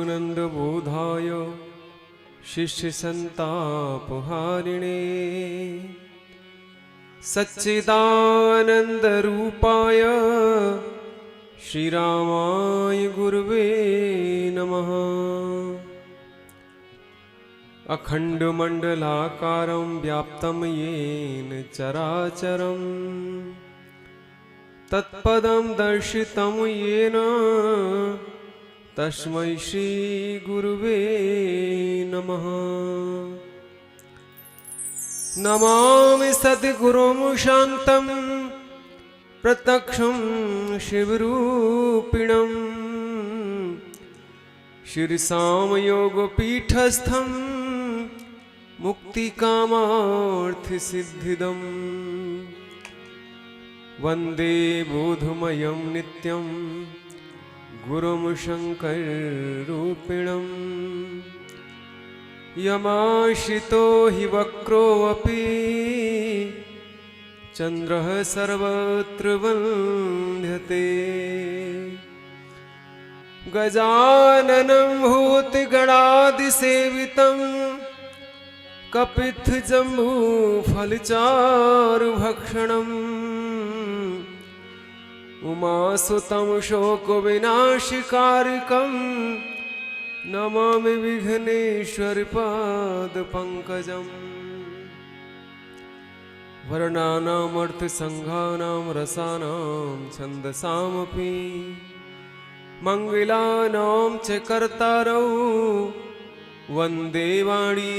अखण्डानन्दबोधाय शिष्यसन्तापहारिणे सच्चिदानन्दरूपाय श्रीरामाय गुरुवे नमः। अखण्डमण्डलाकारं व्याप्तं येन चराचरं तत्पदं दर्शितं येन तस्मै श्री गुरुवे नमः। नमामि सद्गुरुं शान्तं प्रत्यक्षं शिवरूपिणं शिरसां योगपीठस्थं मुक्तिकामार्थसिद्धिदं वन्दे बोधमयं नित्यं गुरुं शङ्कररूपिणं। यमाश्रितो हि वक्रोऽपि चन्द्रः सर्वत्र वन्द्यते। गजाननं भूतगणादिसेवितं कपित्थजम्बूफलचारुभक्षणम् उमासुतं शोकविनाशकारकं नमामि विघ्नेश्वरपादपङ्कजम्। वर्णानामर्थसङ्घानां रसानां छन्दसामपि मङ्गलानां च कर्तारौ वन्दे वाणी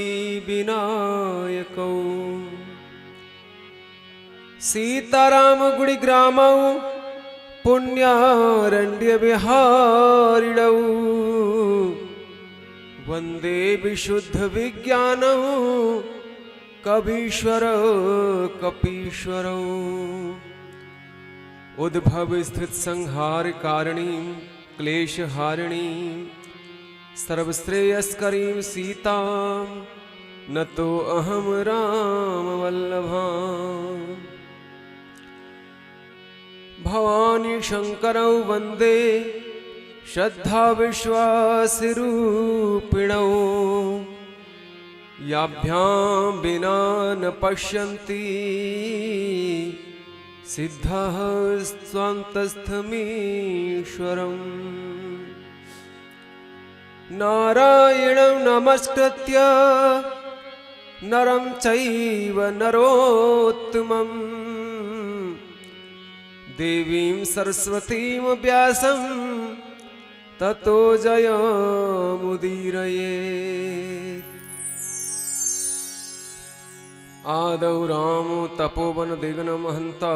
विनायकौ। सीतारामगुडिग्रामौ पुण्यारण्यविहारिणौ वन्दे विशुद्धविज्ञानौ कवीश्वर कपीश्वरौ। उद्भवस्थितिसंहारकारिणीं क्लेशहारिणीं सर्वश्रेयस्करीं सीतां नतो अहं रामवल्लभाम्। भवानी शंकरौ वन्दे श्रद्धा विश्वासरूपिणौ याभ्यां विना न पश्यन्ति सिद्धः स्वान्तस्थमीश्वरम्। नारायणं नमस्कृत्य नरं चैव नरोत्तमम् देवीं सरस्वतीं व्यासं ततो जयमुदीरयेत्। आदौ रामो तपोवनदिग्नमहन्ता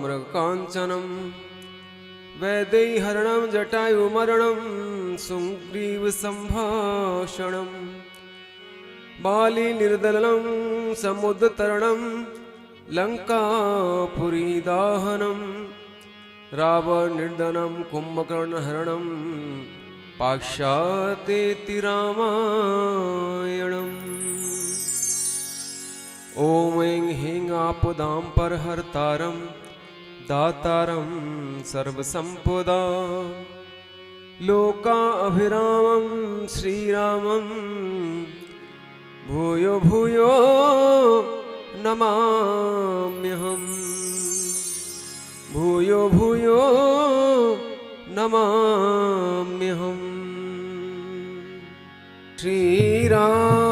मृगकाञ्चनं वैदेहीहरणं जटायुमरणं सुग्रीवसम्भाषणं बालीनिर्दलनं समुद्रतरणं लङ्कापुरीदाहनं रावणनिर्दनं कुम्भकर्णहरणं पाश्चात्येति रामायणम्। ॐ ऐं ह्रीं आपदां परहर्तारं दातारं सर्वसम्पदां लोकाभिरामं श्रीरामं भूयो भूयो नमाम्यहम्। भूयो भूयो नमाम्यहम्। श्रीराम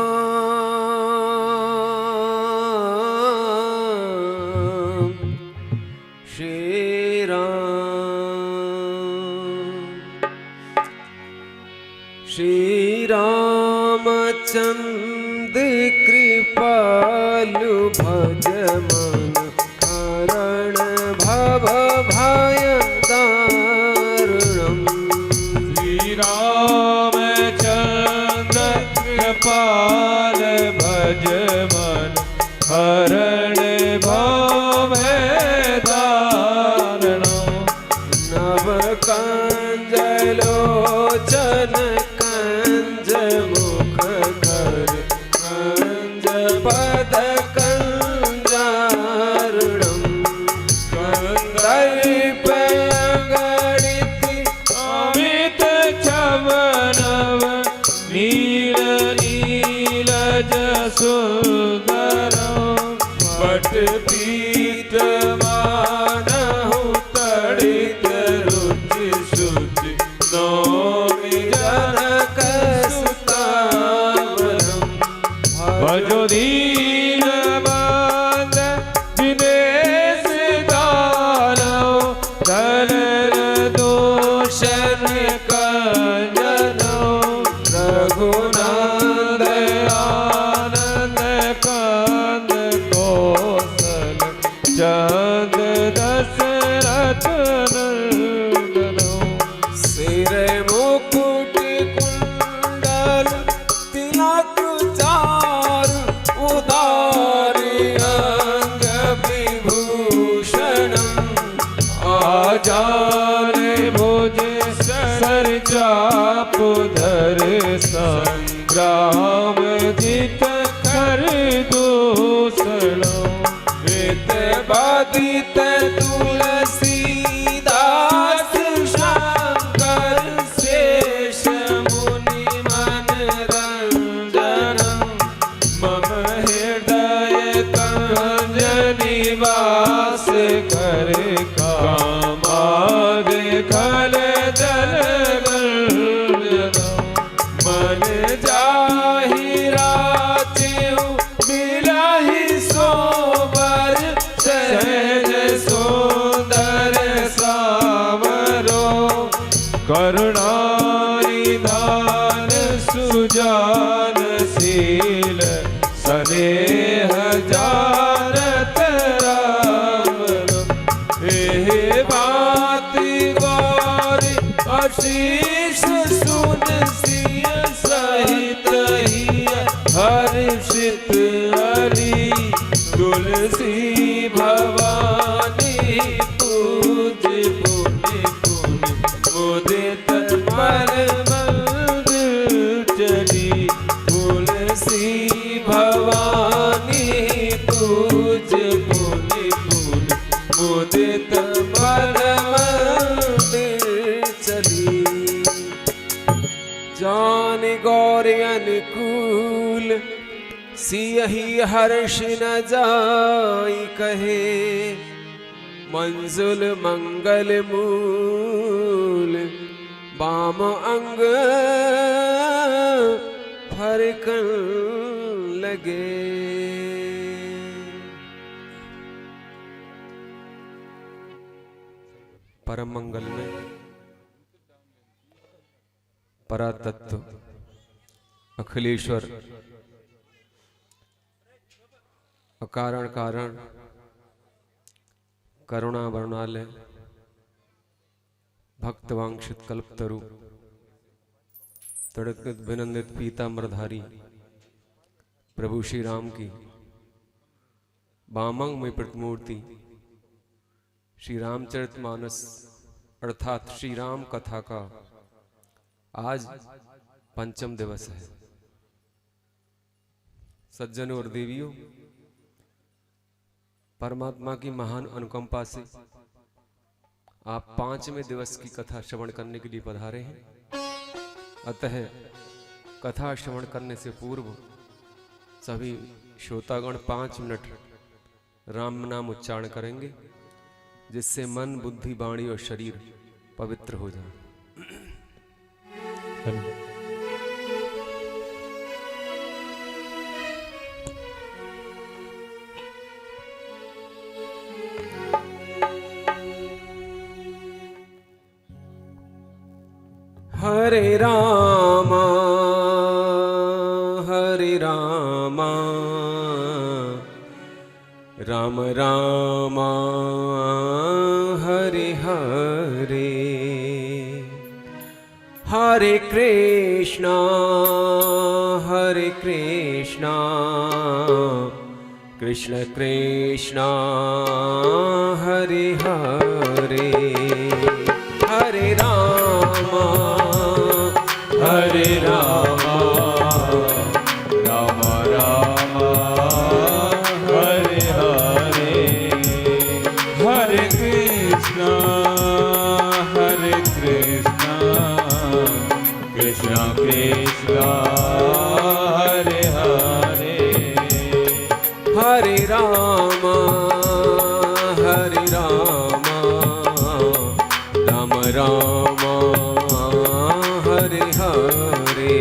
श्रीरामचन्द्र कृपालु भज मन हरण भव भय दारुणम्। श्रीरामचन्द्र लोचन कंज मुख कर कंज पद कंजारुणम कंदर्प गणित अमित छवनव नील नीलज सुंदरम पट पीठ मानहु तड़ित रुचि शुचि नौमि जनक सुतावरम भजो दीन बंद दिनेश दानव धनर दोषन कंजनो रघुनंद आनंद कंद कौशल चंद दशरथ नंदनो सिर मुकुट कुंडल तिलक चारु उदारी अंग विभूषणम आजान भुज सर चाप धर संग्राम जित कर दूषणो वेद बाधित तुलसीदास शंकर शेष मुनि मन रंजनम मम हृदय कंज निवास कर कामाद खल दल मन जाहि राचेउ मिलाहि सोबर सहज सुंदर सावरो करुणा निधान सुजान शील स्नेह जानत राम हे बात गौर आशीष सुन सिय सहित हिय हर्षित हरि तुलसी भवानी पूज पुनि पुनि मुदित पर मंदिर चली तुलसी भवानी पूज पुनि पुनि मुदित पर मंदिर चली जान गौर अनुकूल सियहि हर्ष न जाई कहे मंजुल मंगल मूल बाम अंग फरकन लगे। परम मंगल में परातत्व अखिलेश्वर अकारण कारण करुणा वर्णालय भक्त वांक्षित कल्पतरु तड़कित विनंदित पीताम्बरधारी प्रभु श्री राम की बामंग में प्रतिमूर्ति श्री रामचरितमानस अर्थात श्री राम कथा का आज पंचम दिवस है। सज्जनों और देवियों, परमात्मा की महान अनुकंपा से आप 5वें दिवस की कथा श्रवण करने के लिए पधारे हैं। अतः कथा श्रवण करने से पूर्व सभी श्रोतागण 5 मिनट राम नाम उच्चारण करेंगे, जिससे मन, बुद्धि, वाणी और शरीर पवित्र हो जाए। हरे रामा राम रामा हरे हरे, हरे कृष्णा कृष्ण कृष्णा हरे हरे, हरे रामा हरे रामा राम राम हरे हरे, हरे कृष्णा कृष्णा कृष्णा हरे हरे, हरे रामा राम रामा हरे हरे,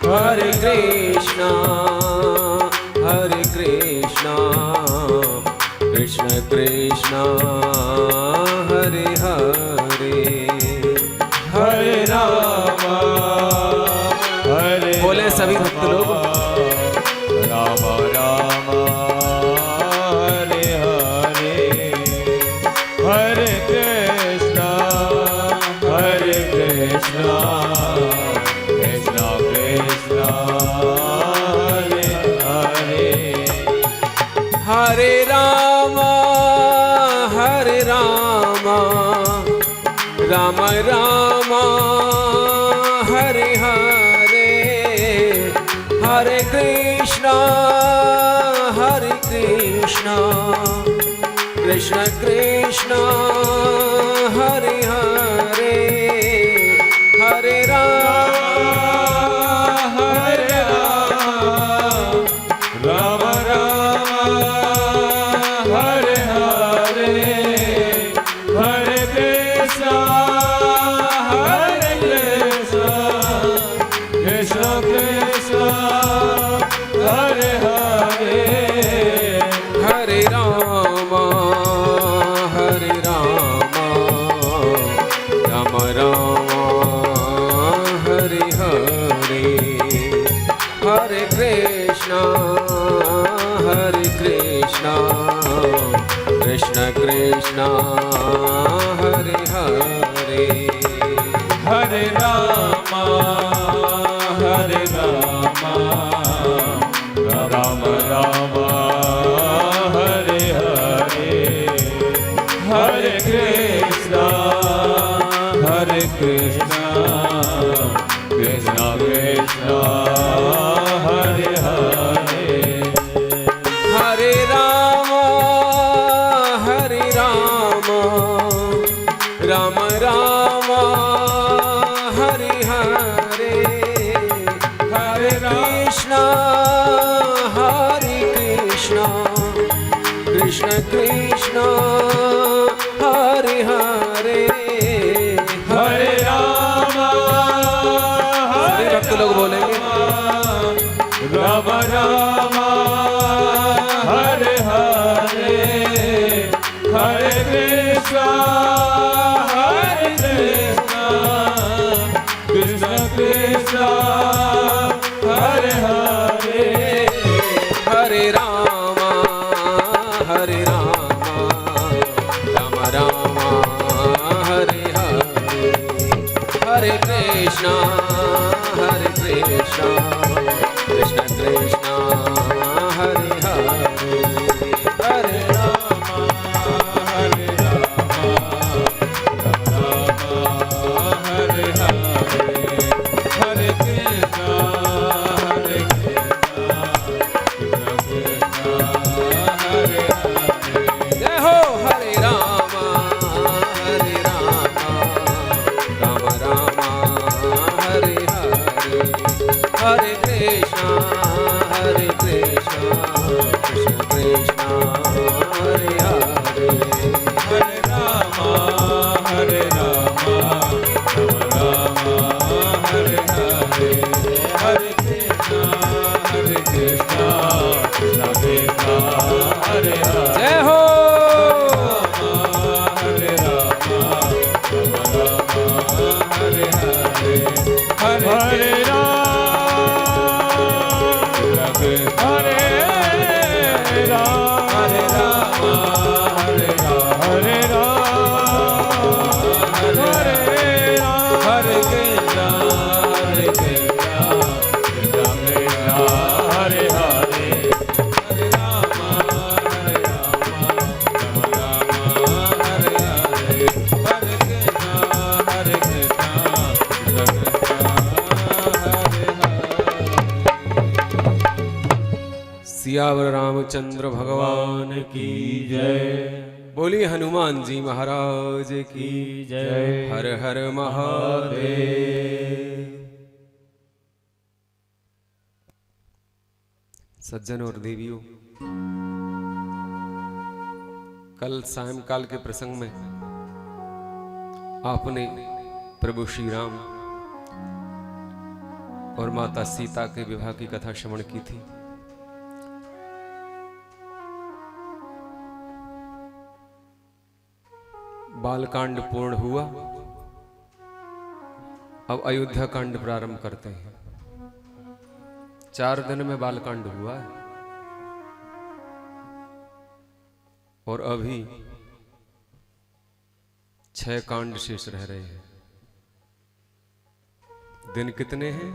हरे कृष्णा कृष्ण कृष्णा हरे हरे, हरे रामा हरे बोले सभी भक्त लोग राम राम हरे हरे, हरे कृष्णा कृष्णा कृष्णा हरे हरे, हरे रामा राम रामा हरे हरे, हरे कृष्णा कृष्ण कृष्ण हरे हरे, हरे राम राम हरे हरे, हरे कृष्णा कृष्ण कृष्ण हरे हरे, हरे राम राम हरे हरे, हरे कृष्णा कृष्ण कृष्ण हरे हरे, हरे राम राम हरे हरे, हरे कृष्णा कृष्णा कृष्ण हरे हरे, हरे राम राम हरे हरे, हरे कृष्णा कृष्ण कृष्ण हरे हरे, हरे राम सभी भक्त लोग बोलेंगे राम हरे हरे, हरे कृष्णा कृष्ण कृष्ण हरे हरे, हरे राम राम हरे हरे, हरे कृष्णा कृष्ण कृष्ण हरे हरे, हरे राम हरे हरे, हरे कृष्णा हरे हरे, जय हो, हरे राम राम हरे हरे, हरे कृष्णा कृष्ण कृष्ण हरे हरे, हरे राम हरे हरे, हरे कृष्णा कृष्ण कृष्ण हरे हरे, जय हो, हरे राम हरे हरे, हरे सियावर रामचंद्र भगवान की जय। बोली हनुमान जी महाराज की जय। हर हर महादेव। सज्जन और देवियों, कल सायंकाल के प्रसंग में आपने प्रभु श्री राम और माता सीता के विवाह की कथा श्रवण की थी। बालकांड पूर्ण हुआ, अब अयोध्या कांड प्रारंभ करते हैं। 4 दिन में बालकांड हुआ है और अभी 6 कांड शेष रह रहे हैं। दिन कितने हैं?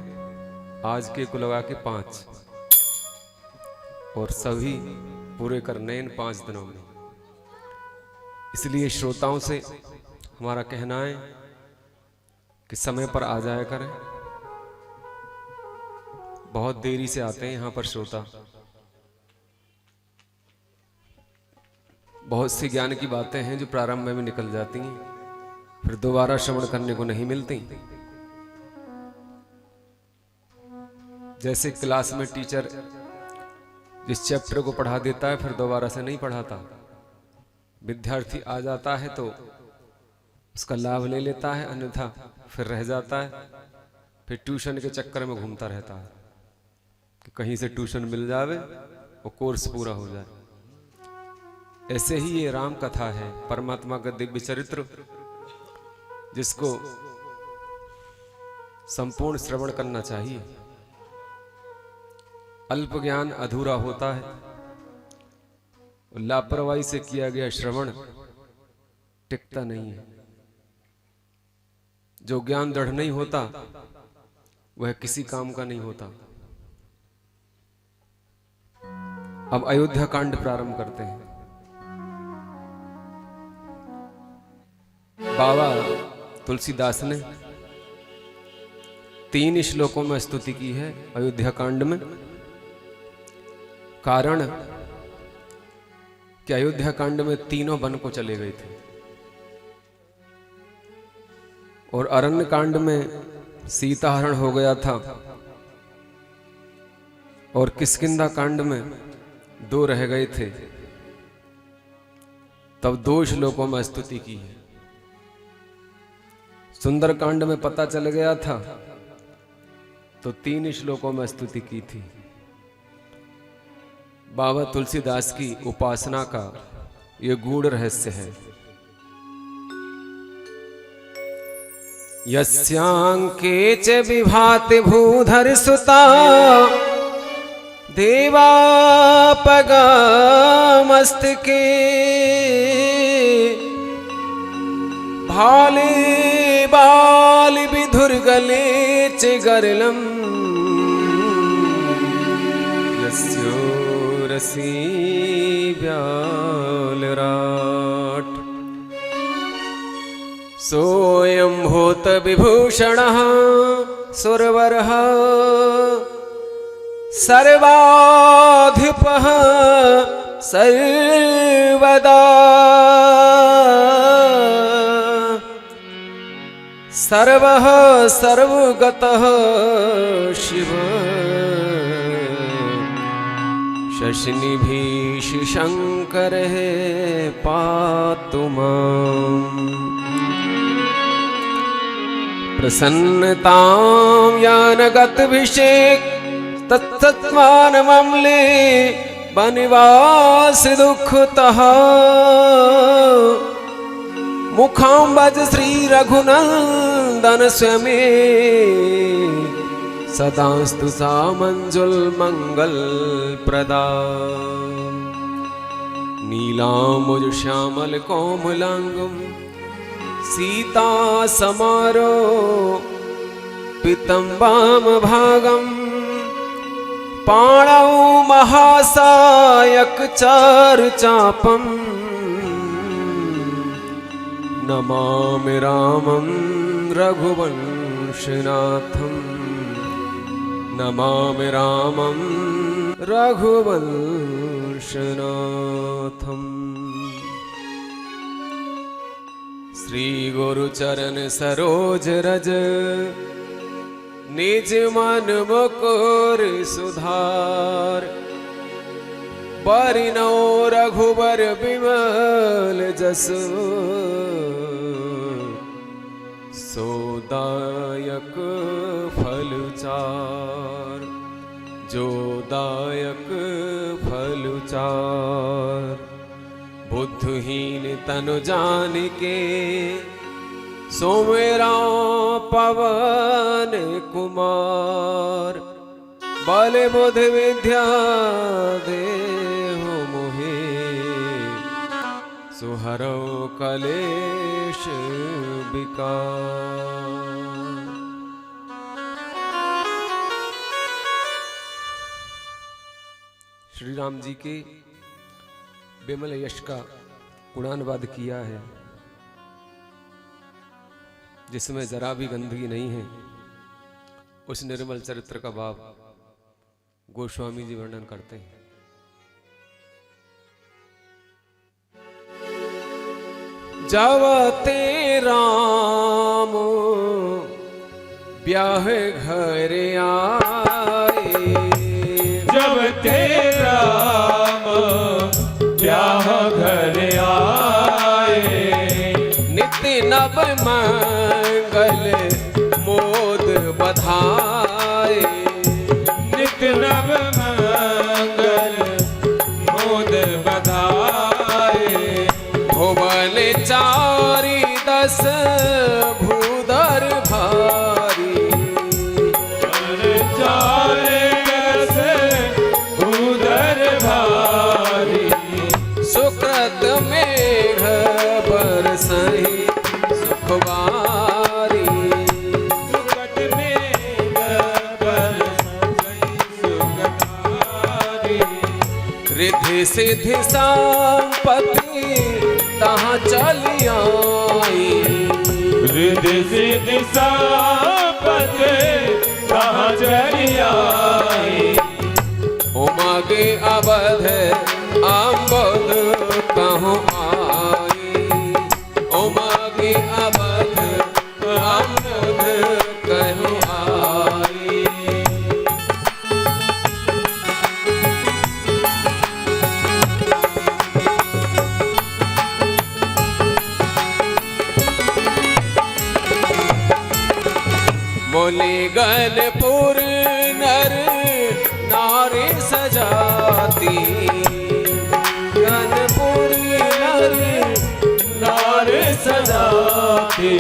आज के को लगा के 5, और सभी पूरे करने इन 5 दिनों में। इसलिए श्रोताओं से हमारा कहना है कि समय पर आ जाया करें। बहुत देरी से आते हैं यहाँ पर श्रोता। बहुत सी ज्ञान की बातें हैं जो प्रारंभ में भी निकल जाती हैं, फिर दोबारा श्रवण करने को नहीं मिलती। जैसे क्लास में टीचर जिस चैप्टर को पढ़ा देता है फिर दोबारा से नहीं पढ़ाता, विद्यार्थी आ जाता है तो उसका लाभ ले लेता है, अन्यथा फिर रह जाता है, फिर ट्यूशन के चक्कर में घूमता रहता है कि कहीं से ट्यूशन मिल जावे और कोर्स पूरा हो जाए। ऐसे ही ये राम कथा है, परमात्मा का दिव्य चरित्र, जिसको संपूर्ण श्रवण करना चाहिए। अल्प ज्ञान अधूरा होता है, लापरवाही से किया गया श्रवण टिकता नहीं है। जो ज्ञान दृढ़ नहीं होता वह किसी काम का नहीं होता। अब अयोध्या कांड प्रारंभ करते हैं। बाबा तुलसीदास ने 3 श्लोकों में स्तुति की है अयोध्या कांड में। कारण कि अयोध्या कांड में तीनों वन को चले गए थे, और अरण्य कांड में सीता हरण हो गया था, और किष्किंधा कांड में 2 रह गए थे। तब 2 श्लोकों में स्तुति की है। सुंदर कांड में पता चल गया था तो 3 श्लोकों में स्तुति की थी। बाबा तुलसीदास की उपासना का यह गूढ़ रहस्य है। यस्यांके च विभाति भूधर सुता देवापगामस्तके भाले बाल विधुर्गले च गरलम यस्योरसी व्यालराट सोऽयं भूत विभूषणः सुरवरः सर्वाधिपः सर्वदा सर्वः सर्वगतः शिव शशिनिभीष शंकरः पातु माम्। प्रसन्नतां यानगतभिषेक तत्सत्त्वानमम्ले वनवास दुःखतः मुखाम्बज श्री रघुनंदन स्वमे सदास्तु सा मंजुल मंगल प्रदा। नीलांबुज श्यामल कोमलांगम सीता समारो पीतम्बाम भागम पाणौ महासायक चारु चापम नमामि रामं रघुवंशनाथं नमामि रामं रघुवंशनाथम श्री गुरुचरण सरोज रज निज मन मुकुर सुधार बरिनो रघुबर विमल जसु सोदायक फलचार जोदायक फलचार बुद्धहीन तनु जानिके सोमेरा पवन कुमार बल बुद्धि विद्या देहु मोहे सुहरो कलेश विकार। श्री राम जी के विमल यश का गुणानुवाद किया है, जिसमें जरा भी गंदगी नहीं है। उस निर्मल चरित्र का भाव गोस्वामी जी वर्णन करते हैं। जब ते राम ब्याह घर आए, जब ते राम ब्याह घर आए, नित्य नव मंगल मोद बधाए, नित्य नव मंगल मोद बधाए, भुवन चारि दस भूधर भारी, चारे दस भूधर भारी, सुकृत मेघ बरसहि सुखवारी, सुकृत मेघ बरसहि सुखवारी, रिद्धि सिद्धि संपत्ति तहाँ चली आई, रिद्धि सिद्धि संपत्ति तहाँ चली आई, उमगे अवध अम्बुद कहूँ आई, उमगे अवध अम्बुद कहूँ आई। बोले गनपुर नर नारी सजाती, गनपुर नर नारी सजाती,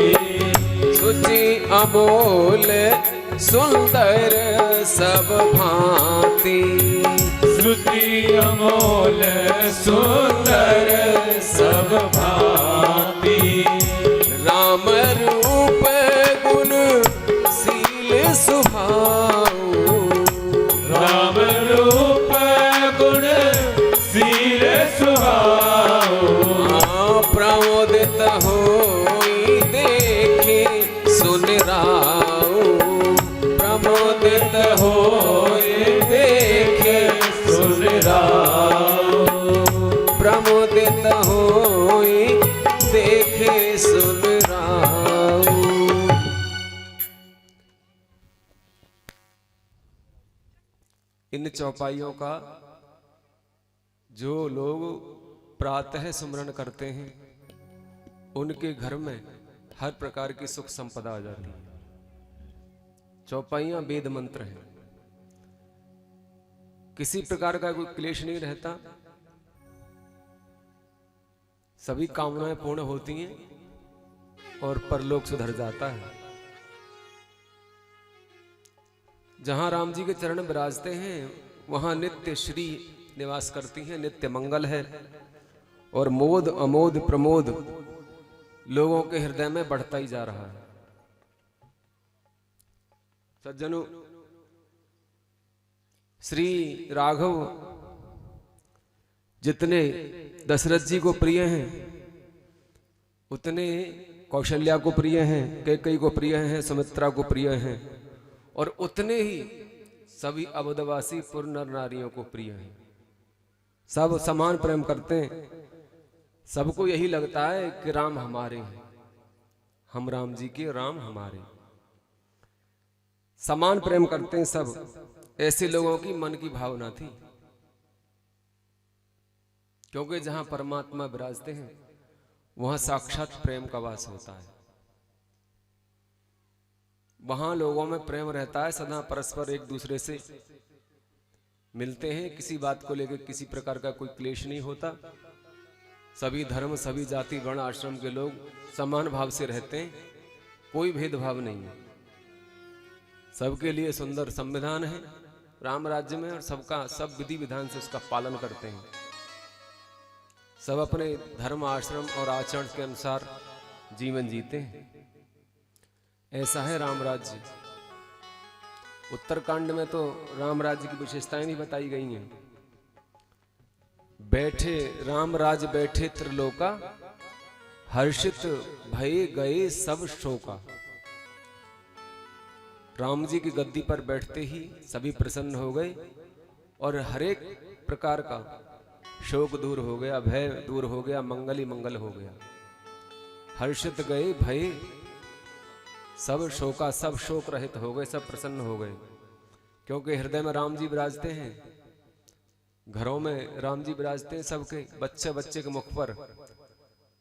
सुचि अमोल सुंदर सब भांति, श्रुति अमोल सुंदर सब भांति, राम रूप गुण शील सुभाऊ, राम रूप गुण शील सुहाओ, प्रमोदित होई देखे सुन राऊ, प्रमोदित होई देखे सुन राओ, प्रमोदित होई देखे सुन राऊ। इन चौपाइयों का जो लोग प्रातः सुमरण करते हैं, उनके घर में हर प्रकार की सुख संपदा आ जाती है। चौपाइयां वेद मंत्र हैं, किसी प्रकार का कोई क्लेश नहीं रहता, सभी कामनाएं पूर्ण होती हैं और परलोक सुधर जाता है। जहां राम जी के चरण विराजते हैं, वहां नित्य श्री निवास करती हैं, नित्य मंगल है और मोद अमोद प्रमोद लोगों के हृदय में बढ़ता ही जा रहा है। सज्जनों, श्री राघव जितने दशरथ जी को प्रिय हैं, उतने कौशल्या को प्रिय हैं, कैकेयी को प्रिय हैं, सुमित्रा को प्रिय हैं, और उतने ही सभी अवधवासी पुर नर नारियों को प्रिय हैं। सब समान प्रेम करते हैं। सबको यही लगता है कि राम हमारे हैं, हम राम जी के, राम हमारे। समान प्रेम करते हैं सब। ऐसे लोगों की मन की भावना थी, क्योंकि जहां परमात्मा विराजते हैं वहां साक्षात प्रेम का वास होता है। वहां लोगों में प्रेम रहता है, सदा परस्पर एक दूसरे से मिलते हैं, किसी बात को लेकर किसी प्रकार का कोई क्लेश नहीं होता। सभी धर्म, सभी जाति, वर्ण, आश्रम के लोग समान भाव से रहते हैं, कोई भेदभाव नहीं है। सबके लिए सुंदर संविधान है राम राज्य में, और सबका सब विधि विधान से उसका पालन करते हैं। सब अपने धर्म, आश्रम और आचरण के अनुसार जीवन जीते हैं। ऐसा है राम राज्य। उत्तरकांड में तो राम राज्य की विशेषताएं भी बताई गई हैं। बैठे राम राज बैठे त्रिलोका, हर्षित भये गए सब शोका। राम जी की गद्दी पर बैठते ही सभी प्रसन्न हो गए और हरेक प्रकार का शोक दूर हो गया, भय दूर हो गया, मंगल ही मंगल हो गया। हर्षित गए भय सब शोका, सब शोक रहित हो गए, सब प्रसन्न हो गए, क्योंकि हृदय में राम जी विराजते हैं, घरों में राम जी विराजते हैं। सबके बच्चे बच्चे के मुख पर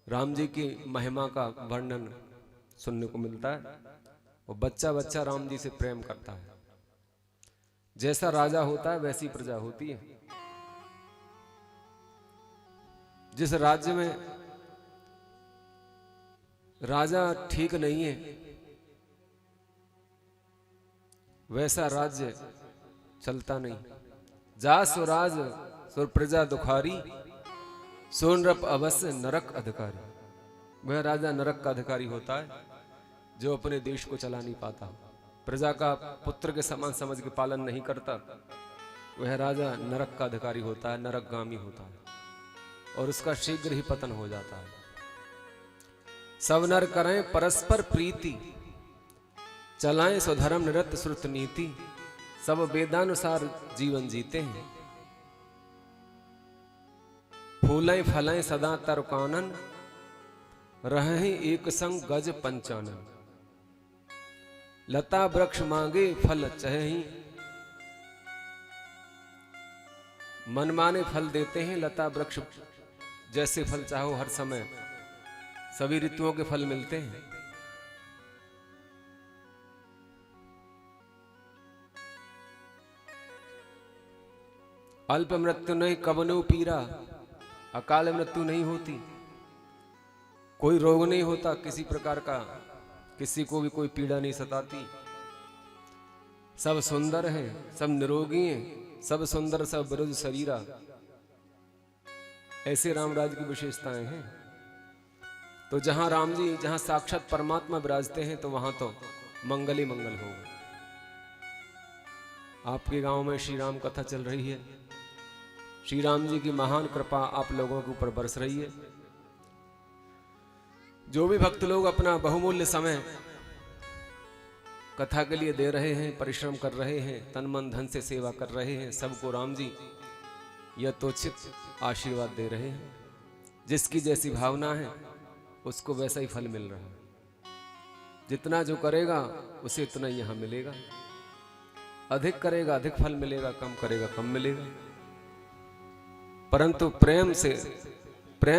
राम जी की महिमा का वर्णन सुनने को मिलता है, और बच्चा बच्चा राम जी से प्रेम करता है। जैसा राजा होता है वैसी प्रजा होती है। जिस राज्य में राजा ठीक नहीं है वैसा राज्य चलता नहीं। जा सुराज सुर प्रजा दुखारी, सोन रप अवश्य नरक अधिकारी। वह राजा नरक का अधिकारी होता है जो अपने देश को चला नहीं पाता, प्रजा का पुत्र के समान समझ के पालन नहीं करता। वह राजा नरक का अधिकारी होता है, नरकगामी होता है, और उसका शीघ्र ही पतन हो जाता है। सब नर करें परस्पर प्रीति, चलाएं स्वधर्म निरत श्रुत नीति। सब वेदानुसार जीवन जीते हैं, फूलें फलें सदा तरुकानन, रहें एक संग गज पंचानन। लता वृक्ष मांगे फल चहि, मनमाने फल देते हैं। लता वृक्ष जैसे फल चाहो हर समय, सभी ऋतुओं के फल मिलते हैं। अल्प मृत्यु नहीं कवनो पीरा, अकाल मृत्यु नहीं होती, कोई रोग नहीं होता किसी प्रकार का, किसी को भी कोई पीड़ा नहीं सताती। सब सुंदर हैं, सब निरोगी हैं, सब सुंदर सब विरुद्ध शरीरा। ऐसे रामराज की विशेषताएं हैं। तो जहां राम जी, जहां साक्षात परमात्मा विराजते हैं, तो वहां तो मंगल ही मंगल होगा। आपके गांव में श्री राम कथा चल रही है। श्री राम जी की महान कृपा आप लोगों के ऊपर बरस रही है। जो भी भक्त लोग अपना बहुमूल्य समय कथा के लिए दे रहे हैं, परिश्रम कर रहे हैं, तन मन धन से सेवा कर रहे हैं, सबको राम जी यथोचित आशीर्वाद दे रहे हैं। जिसकी जैसी भावना है उसको वैसा ही फल मिल रहा है। जितना जो करेगा उसे उतना ही यहां मिलेगा। अधिक करेगा अधिक फल मिलेगा, कम करेगा कम मिलेगा। परंतु प्रेम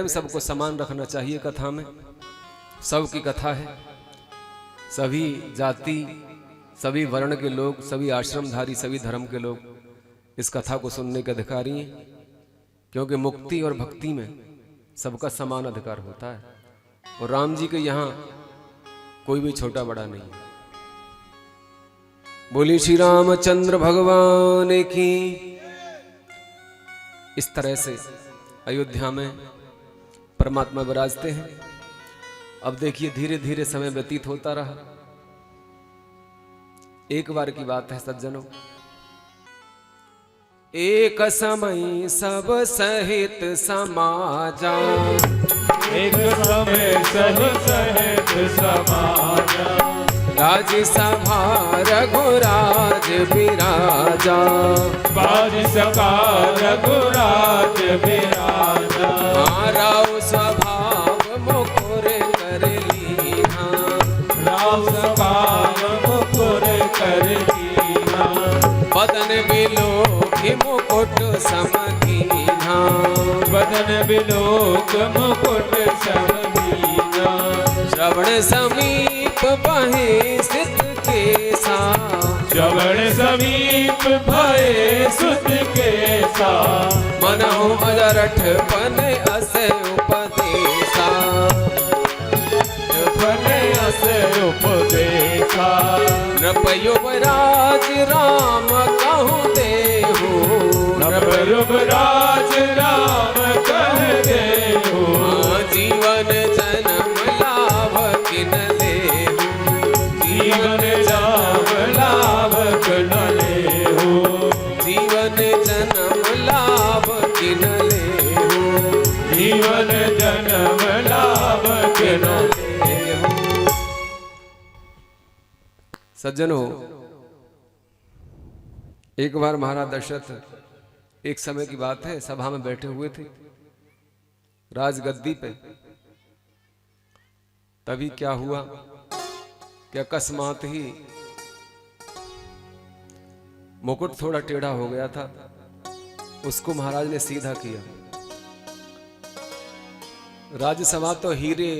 सबको समान रखना चाहिए। कथा में सबकी कथा है, सभी जाति, सभी वर्ण के लोग, सभी आश्रमधारी, सभी धर्म के लोग इस कथा को सुनने के अधिकारी हैं, क्योंकि मुक्ति और भक्ति में सबका समान अधिकार होता है। और राम जी के यहाँ कोई भी छोटा बड़ा नहीं है। बोली श्री रामचंद्र भगवान की। इस तरह से अयोध्या में परमात्मा विराजते हैं। अब देखिए धीरे धीरे समय व्यतीत होता रहा। एक बार की बात है सज्जनों, एक समय सब सहित समाजा, एक समय सब सहित समाजा, राजसभा रघुराज विराजा, बाजसभा रघुराज विराजा, राव स्वभाव मुकुर कर लीना, राव स्वभाव मुकुर कर लीना, बदन बिलोकी मुकुट समकीना, बदन बिलोक मुकुट समकीना, श्रवण समीप बहे सिद्ध केसा, श्रवण समीप भये सुत केसा, मनहु अजरठ पन अस उपदेशा, बने अस उपदेशा, नृपयुवराज राम कहूँ देहु, नृपयुवराज राम कह देहु, जीवन जन्म लाभ किन लेहु, जीवन जाम लाभ किन लेहु, जीवन जन्म लाभ किन लेहु, जीवन जन्म लाभ किन लेहु। सज्जनों, एक बार महाराज दशरथ, एक समय की बात है, सभा में बैठे हुए थे राजगद्दी पे। तभी क्या हुआ कि अकस्मात ही मुकुट थोड़ा टेढ़ा हो गया था, उसको महाराज ने सीधा किया। राज्यसभा तो हीरे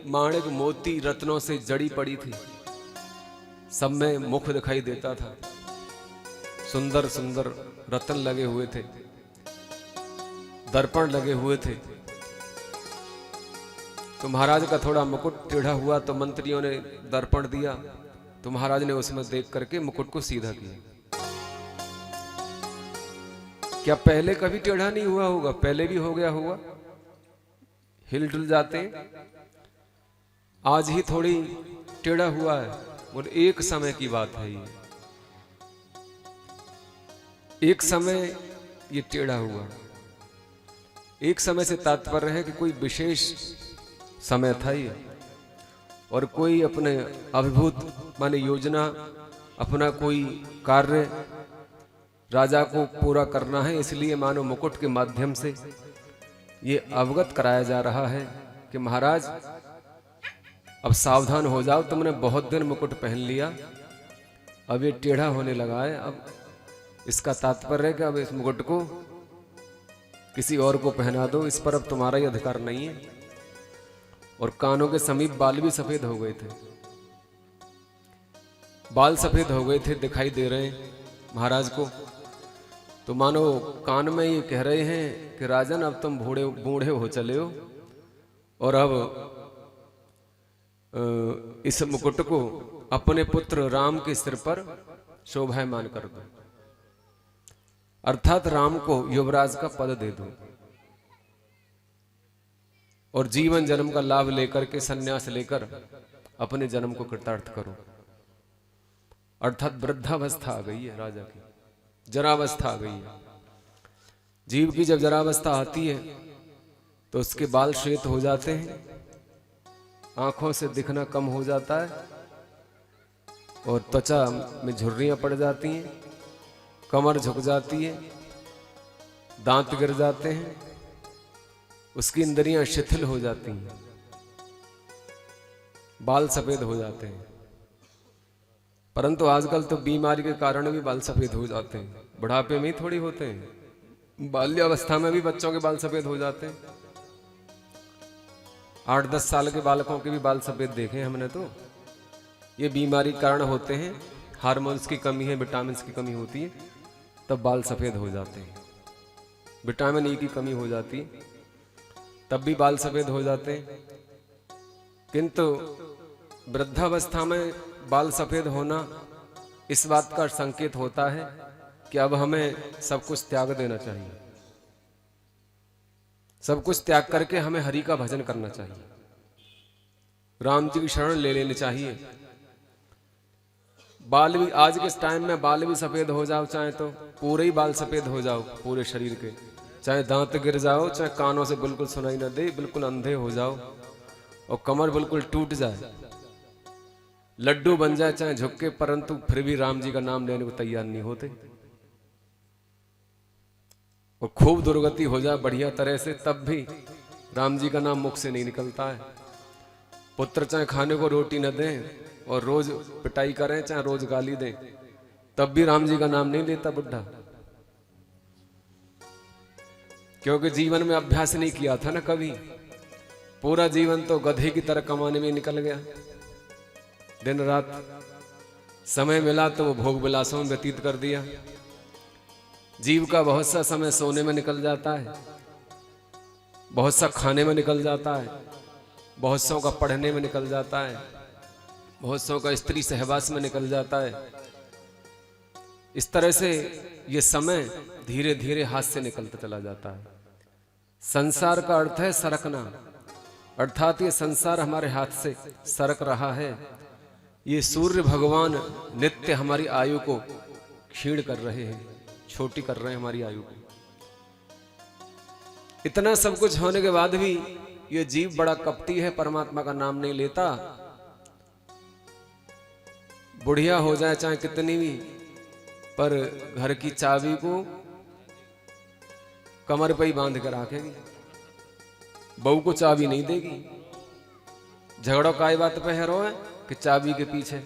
माणिक मोती रत्नों से जड़ी पड़ी थी, सब में मुख दिखाई देता था, सुंदर सुंदर रत्न लगे हुए थे, दर्पण लगे हुए थे। तो महाराज का थोड़ा मुकुट टेढ़ा हुआ तो मंत्रियों ने दर्पण दिया, तो महाराज ने उसमें देख करके मुकुट को सीधा किया। क्या पहले कभी टेढ़ा नहीं हुआ होगा? पहले भी हो गया होगा, हिल डुल जाते हैं। आज ही थोड़ी टेढ़ा हुआ है, और एक समय की बात है ये, एक समय ये टेढ़ा हुआ। एक समय से तात्पर्य है कि कोई विशेष समय था ये, और कोई अपने अभिभूत माने योजना, अपना कोई कार्य राजा को पूरा करना है, इसलिए मानो मुकुट के माध्यम से ये अवगत कराया जा रहा है कि महाराज अब सावधान हो जाओ, तुमने बहुत दिन मुकुट पहन लिया, अब ये टेढ़ा होने लगा है। अब इसका तात्पर्य है कि अब इस मुकुट को किसी और को पहना दो, इस पर अब तुम्हारा ही अधिकार नहीं है। और कानों के समीप बाल भी सफेद हो गए थे, बाल सफेद हो गए थे, दिखाई दे रहे हैं महाराज को। तो मानो कान में ये कह रहे हैं कि राजन अब तुम बूढ़े हो चले हो, और अब इस मुकुट को अपने पुत्र राम के सिर पर शोभायमान कर दो, अर्थात राम को युवराज का पद दे दो, और जीवन जन्म का लाभ लेकर के सन्यास लेकर अपने जन्म को कृतार्थ करो। अर्थात वृद्धावस्था आ गई है राजा की, जरावस्था आ गई है। जीव की जब जरावस्था आती है तो उसके बाल श्वेत हो जाते हैं, आंखों से दिखना कम हो जाता है, और त्वचा में झुर्रियां पड़ जाती हैं, कमर झुक जाती है, दांत गिर जाते हैं, उसकी इंद्रियां शिथिल हो जाती हैं, बाल सफेद हो जाते हैं। परंतु आजकल तो बीमारी के कारण भी बाल सफेद हो जाते हैं, बुढ़ापे में ही थोड़ी होते हैं, बाल्यावस्था में भी बच्चों के बाल सफेद हो जाते हैं। 8-10 साल के बालकों के भी बाल सफेद देखे हमने। तो ये बीमारी कारण होते हैं, हार्मोन्स की कमी है, विटामिन की कमी होती है, तब बाल सफेद हो जाते हैं। विटामिन ई की कमी हो जाती है, तब भी बाल सफेद हो जाते हैं। किंतु वृद्धावस्था में बाल सफेद होना इस बात का संकेत होता है कि अब हमें सब कुछ त्याग देना चाहिए, सब कुछ त्याग करके हमें हरि का भजन करना चाहिए, राम जी की शरण ले लेनी चाहिए। बाल भी आज के टाइम में बाल भी सफेद हो जाओ, चाहे तो पूरे ही बाल सफेद हो जाओ पूरे शरीर के, चाहे दांत गिर जाओ, चाहे कानों से बिल्कुल सुनाई न दे, बिल्कुल अंधे हो जाओ, और कमर बिल्कुल टूट जाए, लड्डू बन जाए चाहे झुक्के, परंतु फिर भी राम जी का नाम लेने को तैयार नहीं होते। और खूब दुर्गति हो जाए बढ़िया तरह से, तब भी राम जी का नाम मुख से नहीं निकलता है। पुत्र चाहे खाने को रोटी न दें और रोज पिटाई करें, चाहे रोज गाली दें, तब भी राम जी का नाम नहीं लेता बुढ़ा, क्योंकि जीवन में अभ्यास नहीं किया था ना कभी। पूरा जीवन तो गधे की तरह कमाने में निकल गया। दिन रात समय मिला तो वो भोग विलासों में व्यतीत कर दिया। जीव का बहुत सा समय सोने में निकल जाता है, बहुत सा खाने में निकल जाता है, बहुत सौ का पढ़ने में निकल जाता है, बहुत सौ का स्त्री सहवास में निकल जाता है। इस तरह से ये समय धीरे धीरे हाथ से निकलता चला जाता है। संसार का अर्थ है सरकना, अर्थात ये संसार हमारे हाथ से सरक रहा है। ये सूर्य भगवान नित्य हमारी आयु को क्षीण कर रहे हैं, छोटी कर रहे हैं हमारी आयु को। इतना सब कुछ होने के बाद भी ये जीव बड़ा कपटी है, परमात्मा का नाम नहीं लेता। बुढ़िया हो जाए चाहे कितनी भी, पर घर की चाबी को कमर पे ही बांध कर रखेगी, बहू को चाबी नहीं देगी। झगड़ो काय बात पे है रो है कि चाबी के पीछे।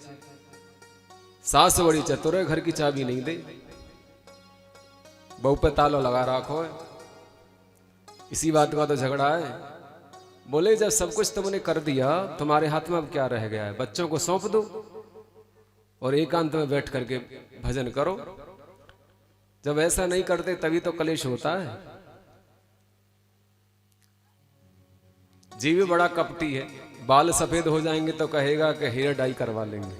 सास बड़ी चतुर है, घर की चाबी नहीं दे, बहू पे ताला लगा रखो है। इसी बात का तो झगड़ा है। बोले जब सब कुछ तुमने कर दिया, तुम्हारे हाथ में अब क्या रह गया है? बच्चों को सौंप दो और एकांत में बैठ करके भजन करो। जब ऐसा नहीं करते तभी तो कलेश होता है। जीव बड़ा कपटी है। बाल सफेद हो जाएंगे तो कहेगा कि हेयर डाई करवा लेंगे,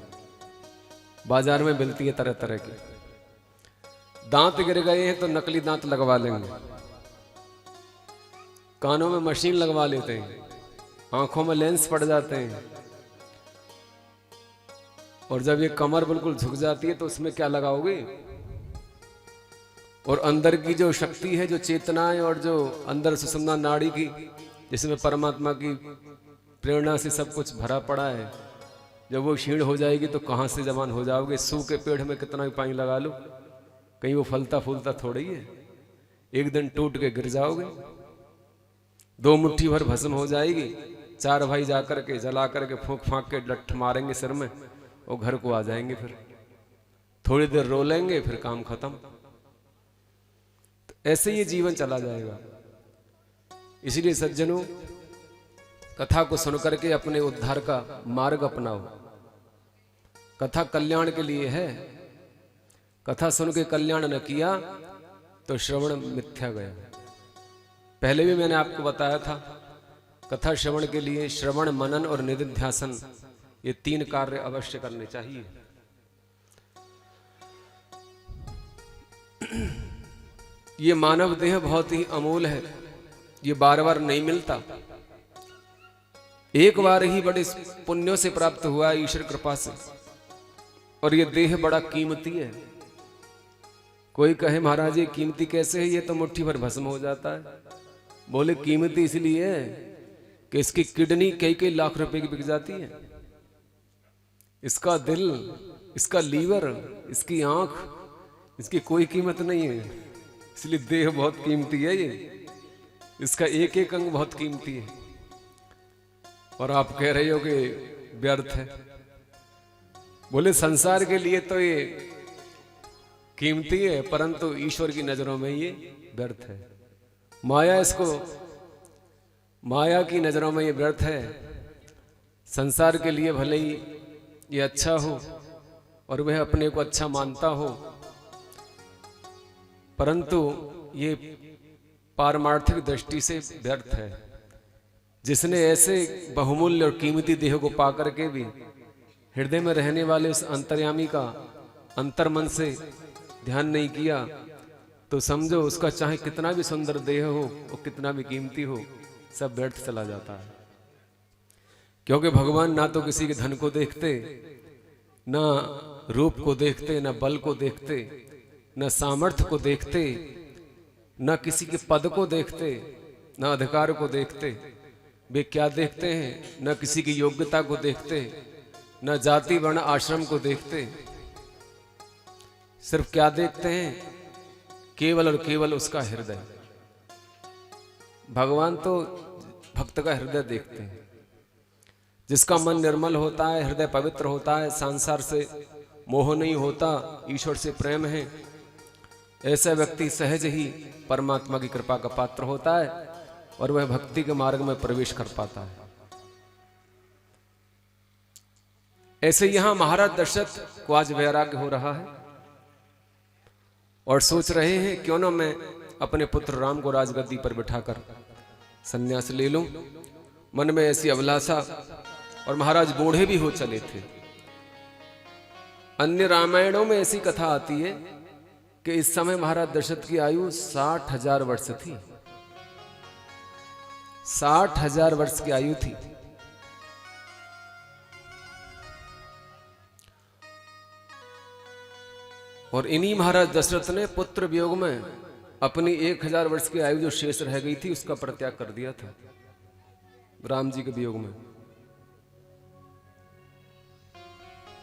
बाजार में मिलती है तरह तरह की। दांत गिर गए हैं तो नकली दांत लगवा लेंगे, कानों में मशीन लगवा लेते हैं, आंखों में लेंस पड़ जाते हैं। और जब ये कमर बिल्कुल झुक जाती है तो उसमें क्या लगाओगे? और अंदर की जो शक्ति है, जो चेतना है, और जो अंदर सुषुम्ना नाड़ी की, जिसमें परमात्मा की प्रेरणा से सब कुछ भरा पड़ा है, जब वो क्षीण हो जाएगी तो कहां से जवान हो जाओगे? सूखे पेड़ में कितना भी पानी लगा लो, कहीं वो फलता फूलता थोड़ी है। एक दिन टूट के गिर जाओगे, 2 मुट्ठी भर भस्म हो जाएगी। 4 भाई जाकर के जला करके फूंक फांक के लठ मारेंगे सिर में और घर को आ जाएंगे। फिर थोड़ी देर रो लेंगे, फिर काम खत्म। तो ऐसे ये जीवन चला जाएगा। इसलिए सज्जनों, कथा को सुनकर के अपने उद्धार का मार्ग अपनाओ। कथा कल्याण के लिए है। कथा सुन के कल्याण न किया तो श्रवण मिथ्या गया। पहले भी मैंने आपको बताया था, कथा श्रवण के लिए श्रवण, मनन और निधिध्यासन, ये 3 कार्य अवश्य करने चाहिए। ये मानव देह बहुत ही अमूल है, ये बार बार नहीं मिलता। एक बार ही बड़े पुण्यों से प्राप्त हुआ है, ईश्वर कृपा से। और ये देह बड़ा कीमती है। कोई कहे महाराज ये कीमती कैसे है? ये तो मुट्ठी भर भस्म हो जाता है। बोले कीमती इसलिए है कि इसकी किडनी कई लाख रुपए की बिक जाती है, इसका दिल, इसका लीवर, इसकी आंख, इसकी कोई कीमत नहीं है। इसलिए देह बहुत कीमती है। ये इसका एक एक अंग बहुत कीमती है। और आप कह रहे हो कि व्यर्थ है। बोले संसार के लिए तो ये कीमती है, परंतु ईश्वर की नजरों में ये व्यर्थ है। माया की नजरों में ये व्यर्थ है। संसार के लिए भले ही ये अच्छा हो और वह अपने को अच्छा मानता हो, परंतु ये पारमार्थिक दृष्टि से व्यर्थ है। जिसने ऐसे बहुमूल्य और कीमती देह को पाकर के भी हृदय में रहने वाले उस अंतर्यामी का अंतर्मन से ध्यान नहीं किया, तो समझो उसका चाहे कितना भी सुंदर देह हो और कितना भी कीमती हो, सब व्यर्थ चला जाता है। क्योंकि भगवान ना तो किसी के धन को देखते, ना रूप को देखते, ना बल को देखते, ना सामर्थ्य को देखते, ना किसी के पद को देखते, ना अधिकार को देखते। वे क्या देखते हैं? न किसी की योग्यता को देखते, न जाति वर्ण आश्रम को देखते, सिर्फ क्या देखते हैं, केवल और केवल उसका हृदय। भगवान तो भक्त का हृदय देखते हैं। जिसका मन निर्मल होता है, हृदय पवित्र होता है, संसार से मोह नहीं होता, ईश्वर से प्रेम है, ऐसा व्यक्ति सहज ही परमात्मा की कृपा का पात्र होता है और वह भक्ति के मार्ग में प्रवेश कर पाता है। ऐसे यहां महाराज दशरथ को आज वैराग्य हो रहा है और सोच रहे हैं क्यों ना मैं अपने पुत्र राम को राजगद्दी पर बिठाकर संन्यास ले लूं। मन में ऐसी अभिलाषा, और महाराज बूढ़े भी हो चले थे। अन्य रामायणों में ऐसी कथा आती है कि इस समय महाराज दशरथ की आयु 60,000 वर्ष थी। 60,000 वर्ष की आयु थी। और इन्हीं महाराज दशरथ ने पुत्र वियोग में अपनी 1000 वर्ष की आयु जो शेष रह गई थी उसका परित्याग कर दिया था राम जी के वियोग में।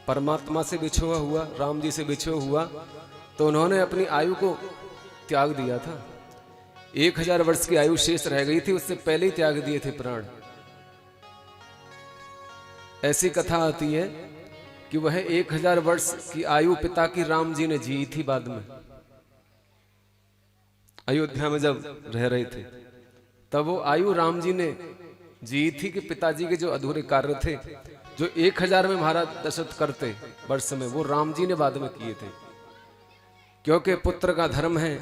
परमात्मा से बिछुआ हुआ, राम जी से बिछुआ हुआ, तो उन्होंने अपनी आयु को त्याग दिया था। 1000 वर्ष की आयु शेष रह गई थी, उससे पहले ही त्याग दिए थे प्राण। ऐसी कथा आती है कि वह 1000 वर्ष की आयु पिता की राम जी ने जी थी। बाद में अयोध्या में जब रह रहे थे तब वो आयु राम जी ने जी थी कि पिताजी के जो अधूरे कार्य थे, जो 1000 में महाराज दशरथ करते वर्ष में, वो राम जी ने बाद में किए थे। क्योंकि पुत्र का धर्म है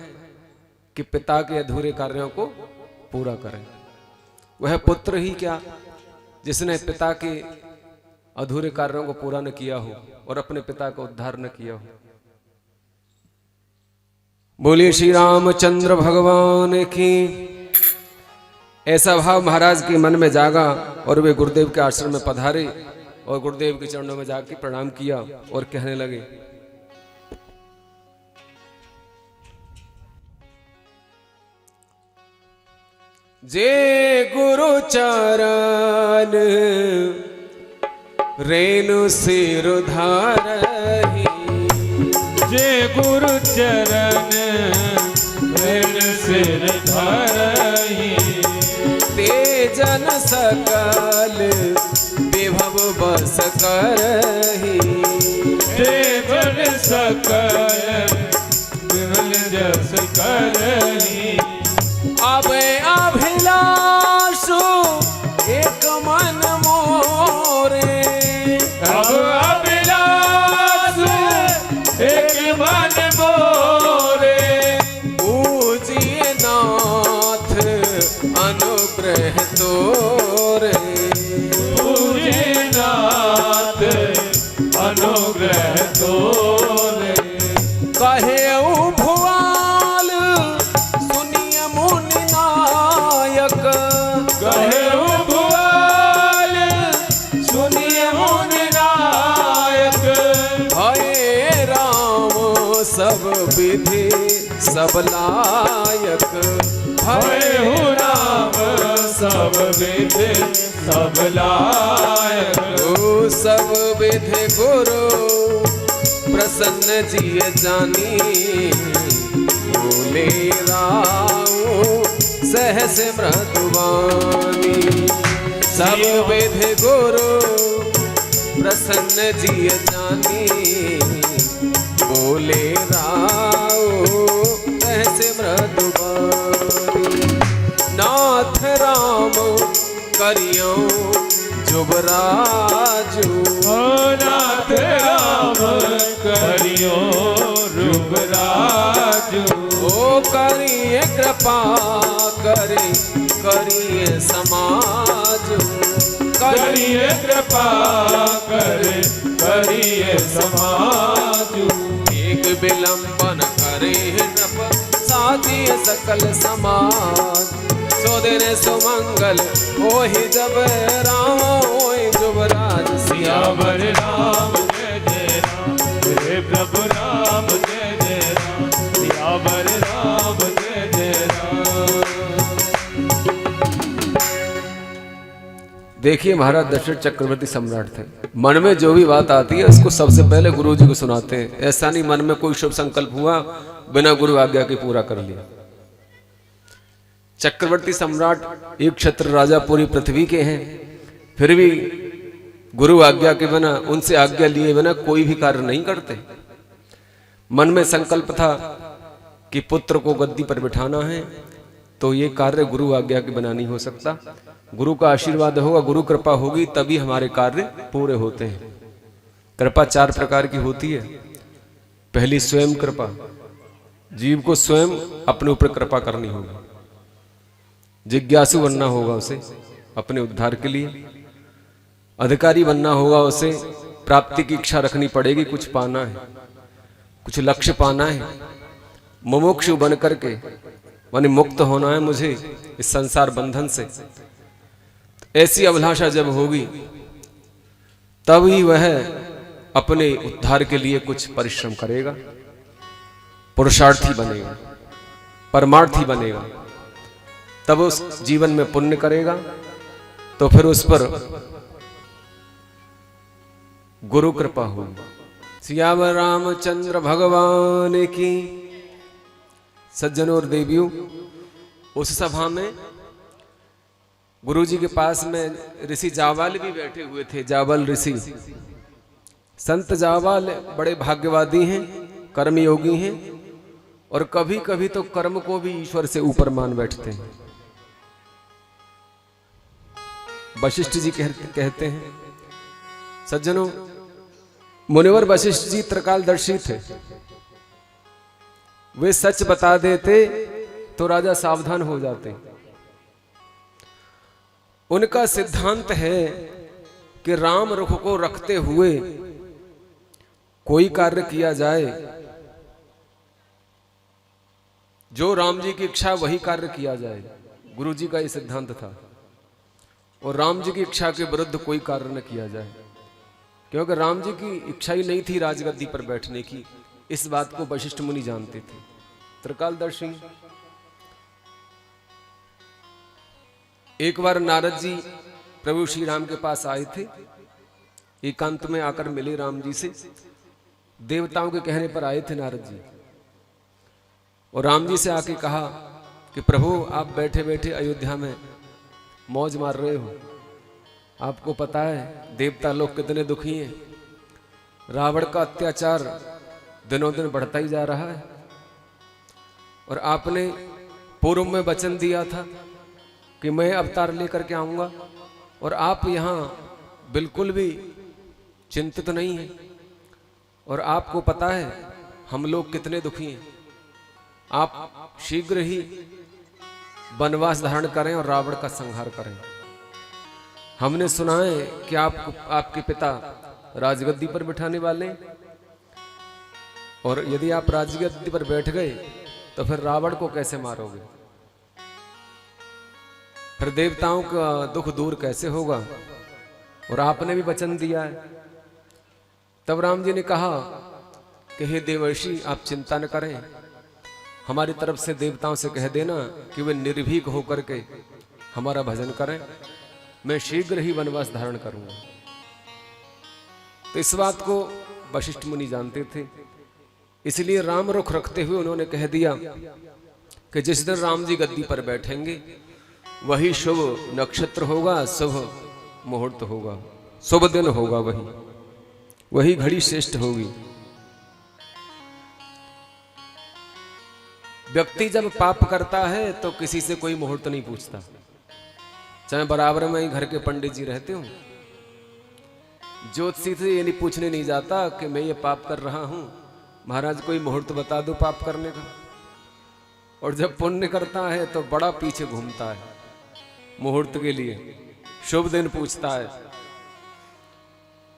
कि पिता के अधूरे कार्यों को पूरा करें। वह पुत्र ही क्या जिसने पिता के अधूरे कार्यों को पूरा न किया हो और अपने पिता का उद्धार न किया हो। बोलिए श्री रामचंद्र भगवान की। ऐसा भाव महाराज के मन में जागा और वे गुरुदेव के आश्रम में पधारे और गुरुदेव के चरणों में जाके प्रणाम किया और कहने लगे, जे गुरु चरण रेणु सिर धारहि, जे गुरु चरण रेणु सिर धारहि, तेजन सकल विभव बस करहि, तेजन सकल विभव जस करहि, अबे अभिलाषु एक मन मोरे, अब अभिलाषु एक मन मोरे, पूजिए नाथ अनुग्रह तोरे, पूजे नाथ अनुग्रह तोरे, कहे भुआल सुनिए मुनि नायक, कहे भुआल सुनिए मुनि नायक, भये राम सब विधि सब लायक, भय हो राम सब विधि सब लायक, ओ सब विधि गुरु प्रसन्न जी जानी, बोले राम सहस मृदुवानी, सब विधि गुरु प्रसन्न जी जानी, बोले राम सहस मृदुवानी, नाथ राम करियो जुबराजू, नाथ राम करियो रुबराजू, ओ करिए कृपा करे करिए समाज, करिए कृपा करे करिए समाजू, एक विलंबन करे नृप साधिय सकल समाज, सो दिन सुमंगल ओहि जब राम ओहि जुबराज, सियावर राम जय जय राम, हे प्रभु राम जय जय राम, सियावर राम जय जय राम। देखिए महाराज दशरथ चक्रवर्ती सम्राट थे, मन में जो भी बात आती है उसको सबसे पहले गुरु जी को सुनाते हैं। ऐसा नहीं मन में कोई शुभ संकल्प हुआ बिना गुरु आज्ञा के पूरा कर लिया। चक्रवर्ती सम्राट एक छत्र राजा पूरी पृथ्वी के हैं, फिर भी गुरु आज्ञा के बिना, उनसे आज्ञा लिए बिना कोई भी कार्य नहीं करते। मन में संकल्प था कि पुत्र को गद्दी पर बिठाना है, तो ये कार्य गुरु आज्ञा के बिना नहीं हो सकता। गुरु का आशीर्वाद होगा, गुरु कृपा होगी, तभी हमारे कार्य पूरे होते हैं। कृपा 4 प्रकार की होती है। पहली स्वयं कृपा, जीव को स्वयं अपने ऊपर कृपा करनी होगी। जिज्ञासु बनना होगा उसे अपने उद्धार के लिए, अधिकारी बनना होगा उसे, प्राप्ति की इच्छा रखनी पड़ेगी, कुछ पाना है, कुछ लक्ष्य पाना है। मुमुक्षु बन करके माने मुक्त होना है मुझे इस संसार बंधन से। ऐसी अभिलाषा जब होगी तभी वह अपने उद्धार के लिए कुछ परिश्रम करेगा, पुरुषार्थी बनेगा, परमार्थी बनेगा, तब उस जीवन में पुण्य करेगा, तो फिर उस पर गुरु कृपा होगी। सियावर रामचंद्र भगवान की। सज्जनों और देवियों, उस सभा में गुरुजी के पास में ऋषि जावाल भी बैठे हुए थे। जावाल ऋषि, संत जावाल बड़े भाग्यवादी हैं, कर्मयोगी हैं, और कभी कभी तो कर्म को भी ईश्वर से ऊपर मान बैठते हैं। वशिष्ठ जी कहते हैं, सज्जनों, मुनिवर वशिष्ठ जी त्रिकालदर्शी थे। वे सच बता देते तो राजा सावधान हो जाते। उनका सिद्धांत है कि राम रुख को रखते हुए कोई कार्य किया जाए, जो राम जी की इच्छा वही कार्य किया जाए। गुरु जी का ये सिद्धांत था। और राम जी की इच्छा के विरुद्ध कोई कार्य न किया जाए, क्योंकि राम जी की इच्छा ही नहीं थी राजगद्दी पर बैठने की। इस बात को वशिष्ठ मुनि जानते थे, त्रिकालदर्शी। एक बार नारद जी प्रभु श्री राम के पास आए थे, एकांत में आकर मिले राम जी से। देवताओं के कहने पर आए थे नारद जी, और राम जी से आके कहा कि प्रभु आप बैठे बैठे अयोध्या में मौज मार रहे हो। आपको पता है देवता लोग कितने दुखी हैं, रावण का अत्याचार दिनों दिन बढ़ता ही जा रहा है, और आपने पूर्व में वचन दिया था कि मैं अवतार लेकर के आऊंगा, और आप यहाँ बिल्कुल भी चिंतित नहीं हैं। और आपको पता है हम लोग कितने दुखी हैं। आप शीघ्र ही वनवास धारण करें और रावण का संहार करें। हमने सुना है कि आपके पिता राजगद्दी पर बिठाने वाले, और यदि आप राजगद्दी पर बैठ गए तो फिर रावण को कैसे मारोगे, फिर देवताओं का दुख दूर कैसे होगा, और आपने भी वचन दिया है। तब राम जी ने कहा कि हे देवर्षि, आप चिंता न करें, हमारी तरफ से देवताओं से कह देना कि वे निर्भीक होकर के हमारा भजन करें, मैं शीघ्र ही वनवास धारण करूंगा। तो इस बात को वशिष्ठ मुनि जानते थे, इसलिए राम रुख रखते हुए उन्होंने कह दिया कि जिस दिन राम जी गद्दी पर बैठेंगे वही शुभ नक्षत्र होगा, शुभ मुहूर्त होगा, शुभ दिन होगा, वही घड़ी श्रेष्ठ होगी। व्यक्ति जब पाप करता है तो किसी से कोई मुहूर्त नहीं पूछता, चाहे बराबर में ही घर के पंडित जी रहते हो। ज्योतिषी से ये नहीं पूछने नहीं जाता कि मैं ये पाप कर रहा हूं, महाराज कोई मुहूर्त बता दो पाप करने का। और जब पुण्य करता है तो बड़ा पीछे घूमता है मुहूर्त के लिए, शुभ दिन पूछता है।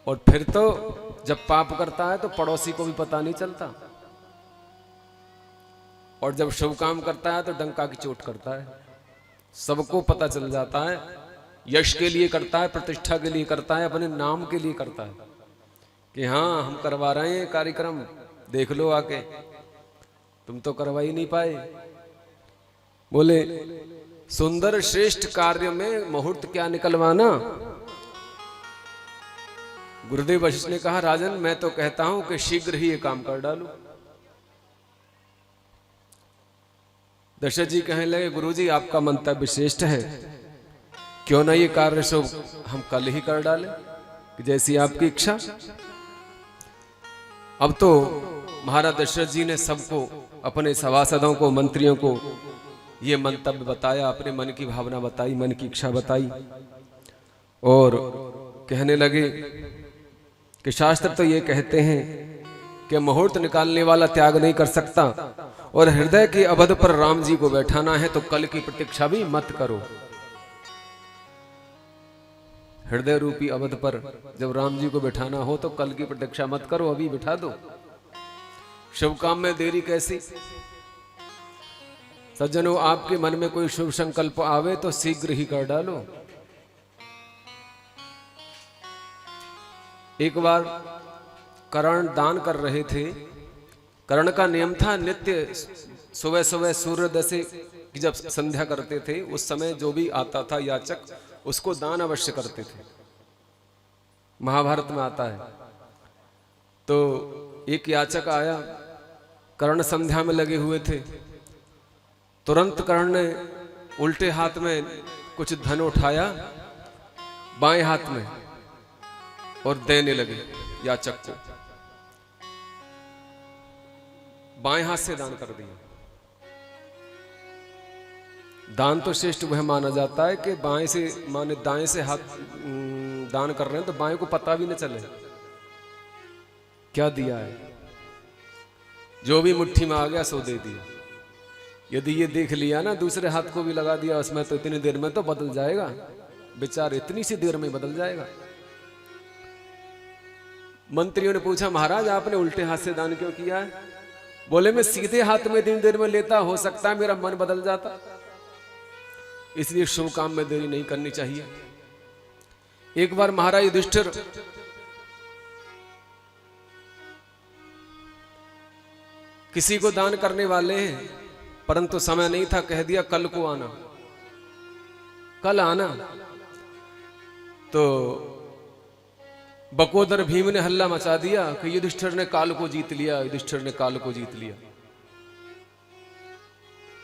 और फिर तो जब पाप करता है तो पड़ोसी को भी पता नहीं चलता, और जब शुभ काम करता है तो डंका की चोट करता है, सबको पता चल जाता है। यश के लिए करता है, प्रतिष्ठा के लिए करता है, अपने नाम के लिए करता है कि हाँ हम करवा रहे हैं कार्यक्रम, देख लो आके, तुम तो करवा ही नहीं पाए। बोले सुंदर श्रेष्ठ कार्य में मुहूर्त क्या निकलवाना, गुरुदेव वशिष्ठ ने कहा, राजन मैं तो कहता हूं कि शीघ्र ही ये काम कर डालू। दशरथ जी कहने लगे, गुरुजी आपका मंतव्य श्रेष्ठ है, क्यों ना ये कार्य सो हम कल ही कर डालें, कि जैसी आपकी इच्छा। अब तो महाराज दशरथ जी ने सबको, अपने सभासदों को, मंत्रियों को ये मंतव्य बताया, अपने मन की भावना बताई, मन की इच्छा बताई, और कहने लगे कि शास्त्र तो ये कहते हैं कि मुहूर्त निकालने वाला त्याग नहीं कर सकता, और हृदय के अवध पर राम जी को बैठाना है तो कल की प्रतीक्षा भी मत करो। हृदय रूपी अवध पर जब राम जी को बैठाना हो तो कल की प्रतीक्षा मत करो, अभी बिठा दो। शुभ काम में देरी कैसी। सज्जनों, आपके मन में कोई शुभ संकल्प आवे तो शीघ्र ही कर डालो। एक बार कर्ण दान कर रहे थे। कर्ण का नियम था, नित्य सुबह सुबह सूर्योदय से जब संध्या करते थे उस समय जो भी आता था याचक, उसको दान अवश्य करते थे। महाभारत में आता है। तो एक याचक आया, कर्ण संध्या में लगे हुए थे। तुरंत कर्ण ने उल्टे हाथ में कुछ धन उठाया बाएं हाथ में और देने लगे याचक को। बाएं हाथ से दान कर दिया। दान तो श्रेष्ठ वह माना जाता है कि बाएं से माने दाएं से हाथ दान कर रहे हैं तो बाएं को पता भी न चले क्या दिया है। जो भी मुट्ठी में आ गया सो दे दिया। यदि ये देख लिया ना दूसरे हाथ को भी लगा दिया उसमें, तो इतनी देर में तो बदल जाएगा बेचारा, इतनी सी देर में बदल जाएगा। मंत्रियों ने पूछा, महाराज आपने उल्टे हाथ से दान क्यों किया है? बोले, मैं सीधे हाथ में इतनी देर में लेता, हो सकता है मेरा मन बदल जाता, इसलिए शुभ काम में देरी नहीं करनी चाहिए। एक बार महाराज युधिष्ठिर किसी को दान करने वाले हैं, परंतु समय नहीं था, कह दिया कल को आना, कल आना। तो बकोदर भीम ने हल्ला मचा दिया कि युधिष्ठिर ने काल को जीत लिया, युधिष्ठिर ने काल को जीत लिया।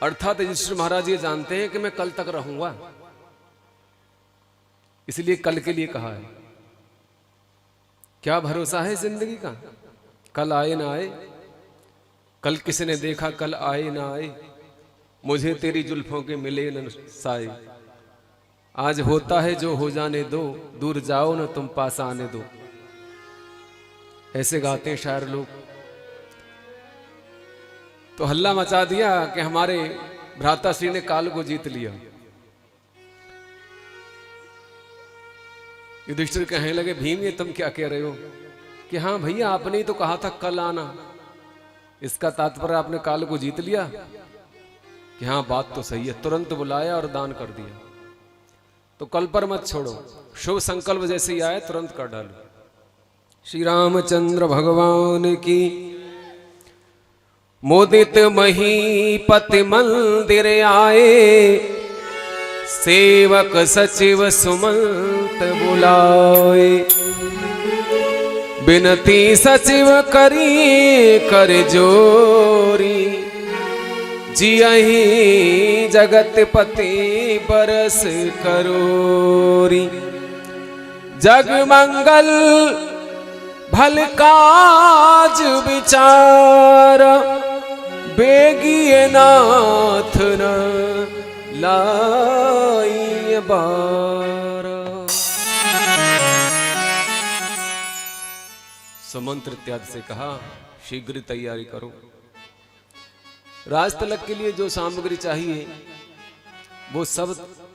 अर्थात युधिष्ठिर महाराज ये जानते हैं कि मैं कल तक रहूंगा, इसलिए कल के लिए कहा है। क्या भरोसा है जिंदगी का, कल आए ना आए, कल किसने देखा कल आए ना आए, मुझे तेरी जुल्फों के मिले न साए, आज होता है जो हो जाने दो, दूर जाओ न तुम पास आने दो। ऐसे गाते हैं शायर लोग। तो हल्ला मचा दिया कि हमारे भ्राताश्री ने काल को जीत लिया। युधिष्ठिर कहने लगे, भीम ये तुम क्या कह रहे हो? कि हाँ भैया, आपने ही तो कहा था कल आना, इसका तात्पर्य आपने काल को जीत लिया? कि हाँ बात तो सही है। तुरंत बुलाया और दान कर दिया। तो कल पर मत छोड़ो, शुभ संकल्प जैसे ही आए तुरंत कर डालो। श्री रामचंद्र भगवान की। मोदित महीपति मंदिर आए, सेवक सचिव सुमंत बुलाए, बिनती सचिव करी कर जोरी, जियहि जगतपति बरस करोरी, जग मंगल भल काज विचार, बेगिए नाथ न लाई बार। सुमंत्र इत्यादि से कहा, शीघ्र तैयारी करो। राज तिलक के लिए जो सामग्री चाहिए वो सब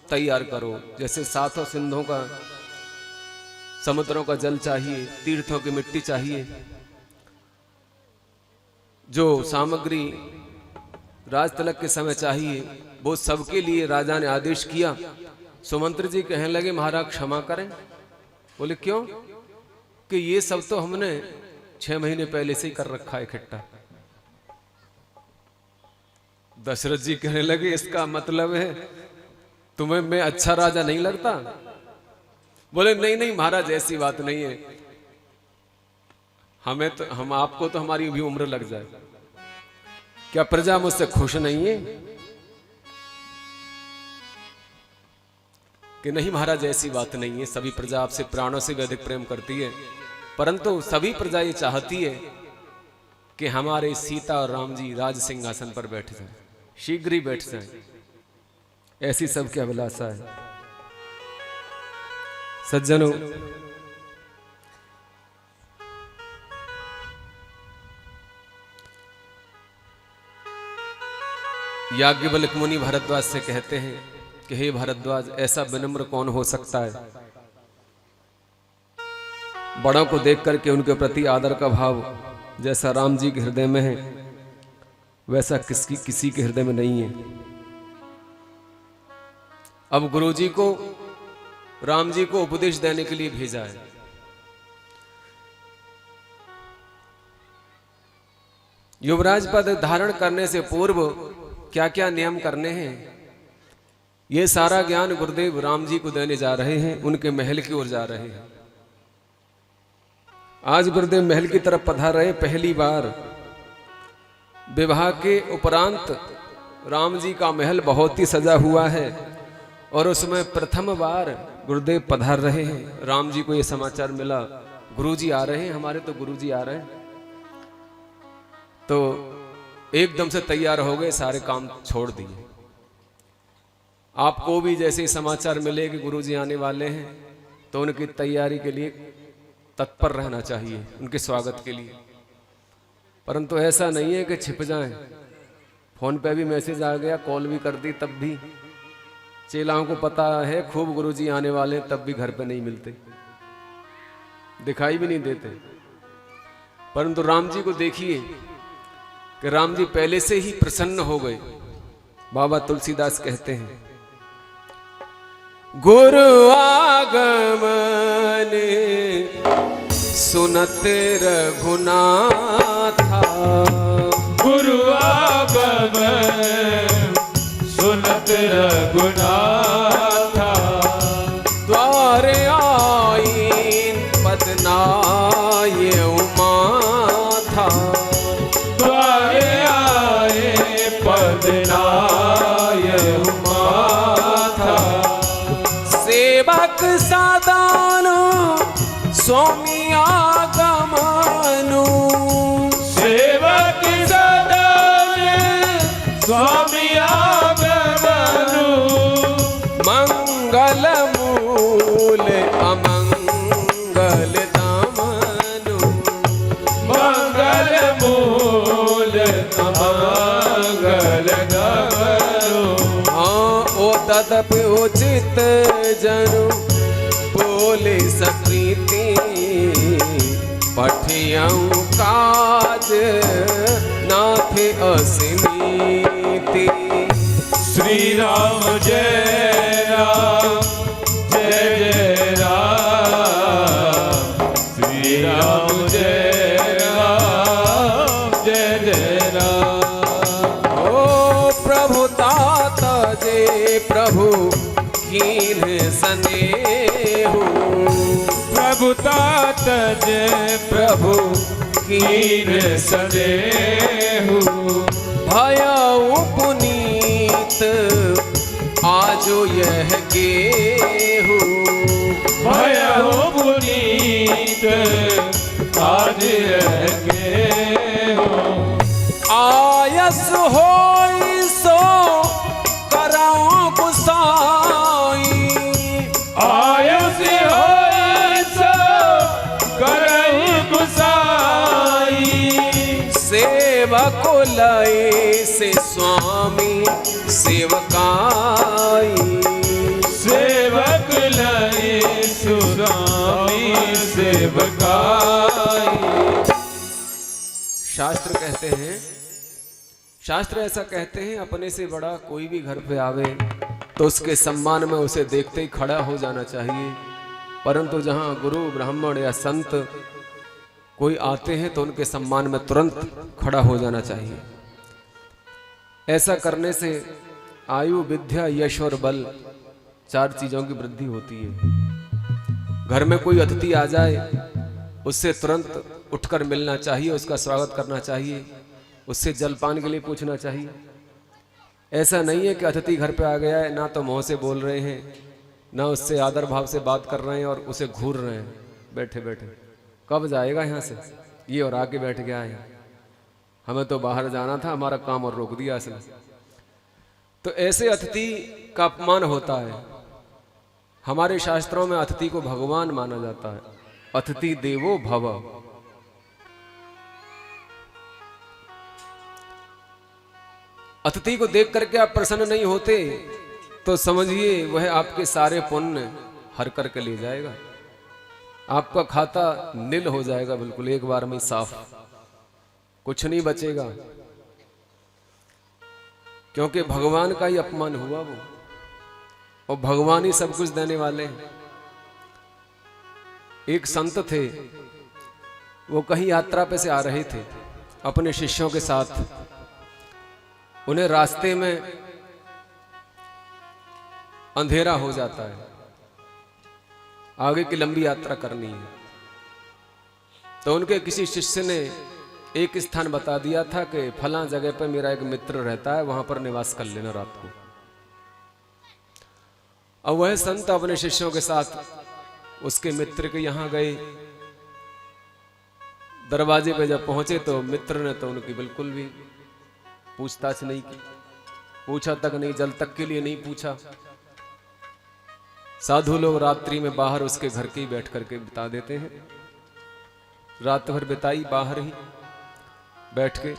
तैयार करो। जैसे सातों सिंधों का, समुद्रों का जल चाहिए, तीर्थों की मिट्टी चाहिए। जो सामग्री राज तिलक के समय चाहिए वो सबके लिए राजा ने आदेश किया। सुमंत्र जी कहने लगे, महाराज क्षमा करें। बोले क्यों? कि ये सब तो हमने 6 महीने पहले से ही कर रखा है इकट्ठा। दशरथ जी कहने लगे, इसका मतलब है तुम्हें मैं अच्छा राजा नहीं लगता? बोले नहीं नहीं महाराज, ऐसी बात नहीं है, हम आपको तो हमारी भी उम्र लग जाए, क्या प्रजा मुझसे खुश नहीं है? कि नहीं महाराज, ऐसी बात नहीं है, सभी प्रजा आपसे प्राणों से भी अधिक प्रेम करती है, परंतु सभी प्रजा ये चाहती है कि हमारे सीता और राम जी राज सिंहासन पर बैठ जाएं, शीघ्र ही बैठ जाएं, ऐसी सबकी अभिलाषा है। सज्जनों, याज्ञवल्क्य मुनि भारद्वाज से कहते हैं कि हे भारद्वाज, ऐसा विनम्र कौन हो सकता है? बड़ों को देख करके उनके प्रति आदर का भाव जैसा राम जी के हृदय में है, वैसा किसी के हृदय में नहीं है। अब गुरु जी को राम जी को उपदेश देने के लिए भेजा है। युवराज पद धारण करने से पूर्व क्या क्या नियम करने हैं, ये सारा ज्ञान गुरुदेव राम जी को देने जा रहे हैं, उनके महल की ओर जा रहे हैं। आज गुरुदेव महल की तरफ पधार रहे। पहली बार विवाह के उपरांत राम जी का महल बहुत ही सजा हुआ है और उसमें प्रथम बार गुरुदेव पधार रहे हैं। राम जी को यह समाचार मिला, गुरुजी आ रहे हैं, हमारे तो गुरुजी आ रहे हैं, तो एकदम से तैयार हो गए, सारे काम छोड़ दिए। आपको भी जैसे ही समाचार मिले कि गुरुजी आने वाले हैं तो उनकी तैयारी के लिए तत्पर रहना चाहिए, उनके स्वागत के लिए। परंतु ऐसा नहीं है कि छिप जाएं। फोन पे भी मैसेज आ गया, कॉल भी कर दी, तब भी चेलाओं को पता है खूब गुरुजी आने वाले, तब भी घर पे नहीं मिलते, दिखाई भी नहीं देते। परंतु राम जी को देखिए कि राम जी पहले से ही प्रसन्न हो गए। बाबा तुलसीदास कहते हैं, गुरु आगमन सुनत रघुनाथा, गुरु आगमन सुनत रघुनाथा, द्वारे आईन पदनाय उमाथा, द्वारे आए पदनाय उमाथा, सेवक सादानु स्वामी आगमनु, सेवक सदान स्वामी आगमनु, मंगल मूल अमंगल दामनु, मंगल मूल अमंगल दामनु, हाँ ओ तदपि उचित जनु बोले सप्रीति, पठियऊं काज नाथ असिनीति। श्री राम जय राम, जय जय राम, श्री राम जय राम, जय जय राम। ओ प्रभु तात जे प्रभु कीन सनेहु, प्रभु तात जय प्रभु कीन सदेहु, भयउ पुनीत आजो यह गेहु, भयउ पुनीत आज गेहु, आयस होई सो कराऊं गुसाई, आयस होई सो करहु गुसाई, सेवक लय से स्वामी सेवकाई, सेवक लय सुरामी सेवकाई। शास्त्र कहते हैं, शास्त्र ऐसा कहते हैं, अपने से बड़ा कोई भी घर पे आवे तो उसके सम्मान में उसे देखते ही खड़ा हो जाना चाहिए। परंतु जहाँ गुरु ब्राह्मण या संत कोई आते हैं तो उनके सम्मान में तुरंत खड़ा हो जाना चाहिए। ऐसा करने से आयु, विद्या, यश और बल, चार चीजों की वृद्धि होती है। घर में कोई अतिथि आ जाए उससे तुरंत उठकर मिलना चाहिए, उसका स्वागत करना चाहिए, उससे जलपान के लिए पूछना चाहिए। ऐसा नहीं है कि अतिथि घर पे आ गया है, ना तो मुंह से बोल रहे हैं, ना उससे आदर भाव से बात कर रहे हैं और उसे घूर रहे हैं बैठे बैठे। कब जाएगा यहाँ से, ये और आके बैठ गया है, हमें तो बाहर जाना था, हमारा काम और रोक दिया इसने। तो ऐसे अतिथि का अपमान होता है। हमारे शास्त्रों में अतिथि को भगवान माना जाता है। अतिथि देवो भव। अतिथि को देख करके आप प्रसन्न नहीं होते तो समझिए वह आपके सारे पुण्य हर करके ले जाएगा। आपका खाता नील हो जाएगा, बिल्कुल एक बार में साफ, कुछ नहीं बचेगा, क्योंकि भगवान का ही अपमान हुआ वो, और भगवान ही सब कुछ देने वाले हैं। एक संत थे, वो कहीं यात्रा पे से आ रहे थे अपने शिष्यों के साथ। उन्हें रास्ते में अंधेरा हो जाता है, आगे की लंबी यात्रा करनी है। तो उनके किसी शिष्य ने एक स्थान बता दिया था कि फलां जगह पर मेरा एक मित्र रहता है, वहां पर निवास कर लेना रात को। अब वह संत अपने शिष्यों के साथ उसके मित्र के यहां गए। दरवाजे पे जब पहुंचे तो मित्र ने तो उनकी बिल्कुल भी पूछताछ नहीं की, पूछा तक नहीं, जल तक के लिए नहीं पूछा। साधु लोग रात्रि में बाहर उसके घर के ही बैठ करके बिता देते हैं, रात भर बिताई बाहर ही बैठ के।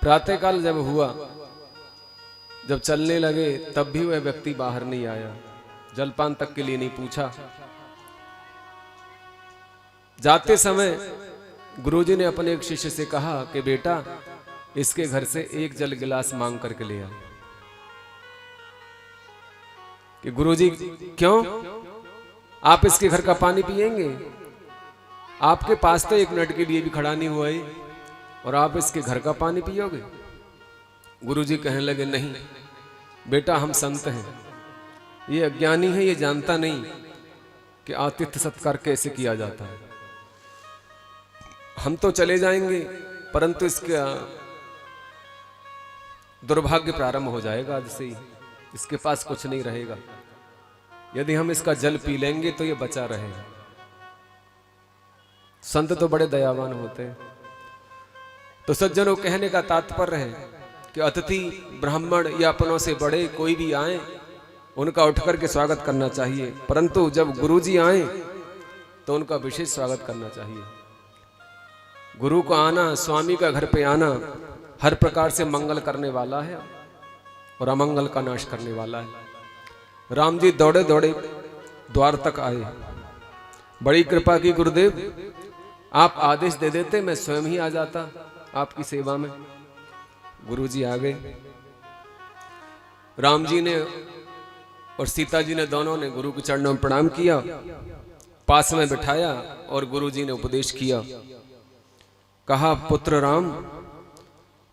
प्रातःकाल जब हुआ, जब चलने लगे, तब भी वह व्यक्ति बाहर नहीं आया, जलपान तक के लिए नहीं पूछा। जाते समय गुरुजी ने अपने एक शिष्य से कहा कि बेटा इसके घर से एक जल गिलास मांग करके ले आ। कि गुरुजी क्यों, आप इसके घर का पानी पिएंगे? आपके पास तो एक मिनट के लिए भी खड़ा नहीं हुआ है और आप इसके घर का पानी पियोगे? गुरुजी कहने लगे नहीं बेटा, हम संत हैं, ये अज्ञानी है, ये जानता नहीं कि आतिथ्य सत्कार कैसे किया जाता है। हम तो चले जाएंगे, परंतु इसका दुर्भाग्य प्रारंभ हो जाएगा आज से ही, इसके पास कुछ नहीं रहेगा। यदि हम इसका जल पी लेंगे तो ये बचा रहेगा। संत तो बड़े दयावान होते हैं। तो सज्जनों, कहने का तात्पर्य है कि अतिथि ब्राह्मण या अपनों से बड़े कोई भी आए, उनका उठ करके स्वागत करना चाहिए, परंतु जब गुरुजी आए तो उनका विशेष स्वागत करना चाहिए। गुरु को आना, स्वामी का घर पे आना हर प्रकार से मंगल करने वाला है और अमंगल का नाश करने वाला है। राम जी दौड़े दौड़े द्वार तक आए, बड़ी कृपा की गुरुदेव, आप आदेश दे देते मैं स्वयं ही आ जाता आपकी सेवा में। गुरुजी आ गए। राम जी ने और सीता जी ने दोनों ने गुरु के चरणों में प्रणाम किया, पास में बिठाया और गुरुजी ने उपदेश किया। कहा, पुत्र राम,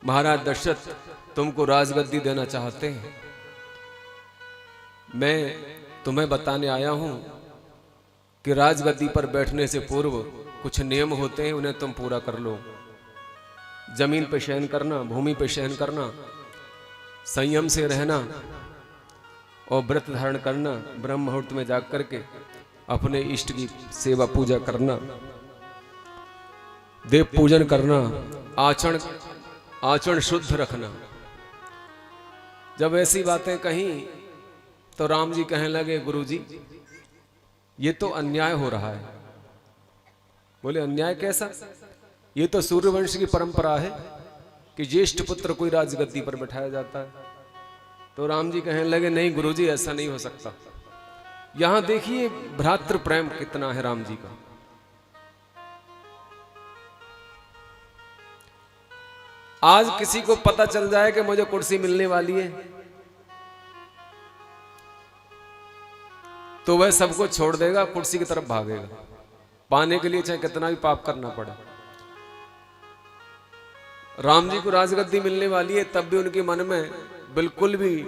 महाराज दशरथ तुमको राजगद्दी देना चाहते हैं। मैं तुम्हें बताने आया हूं कि राजगद्दी पर बैठने से पूर्व कुछ नियम होते हैं, उन्हें तुम पूरा कर लो। जमीन पे शयन करना, भूमि पे शयन करना, संयम से रहना और व्रत धारण करना, ब्रह्म मुहूर्त में जाग करके अपने इष्ट की सेवा पूजा करना, देव पूजन करना, आचरण शुद्ध रखना। जब ऐसी बातें कहीं तो राम जी कहने लगे, गुरुजी ये तो अन्याय हो रहा है। बोले, अन्याय कैसा? ये तो सूर्यवंश की परंपरा है कि ज्येष्ठ पुत्र कोई राजगद्दी पर बैठाया जाता है। तो राम जी कहने लगे, नहीं गुरुजी, ऐसा नहीं हो सकता। यहां देखिए भ्रातृ प्रेम कितना है राम जी का। आज किसी को पता चल जाए कि मुझे कुर्सी मिलने वाली है तो वह सबको छोड़ देगा, कुर्सी की तरफ भागेगा, पाने के लिए चाहे कितना भी पाप करना पड़े। राम जी को राजगद्दी मिलने वाली है, तब भी उनके मन में बिल्कुल भी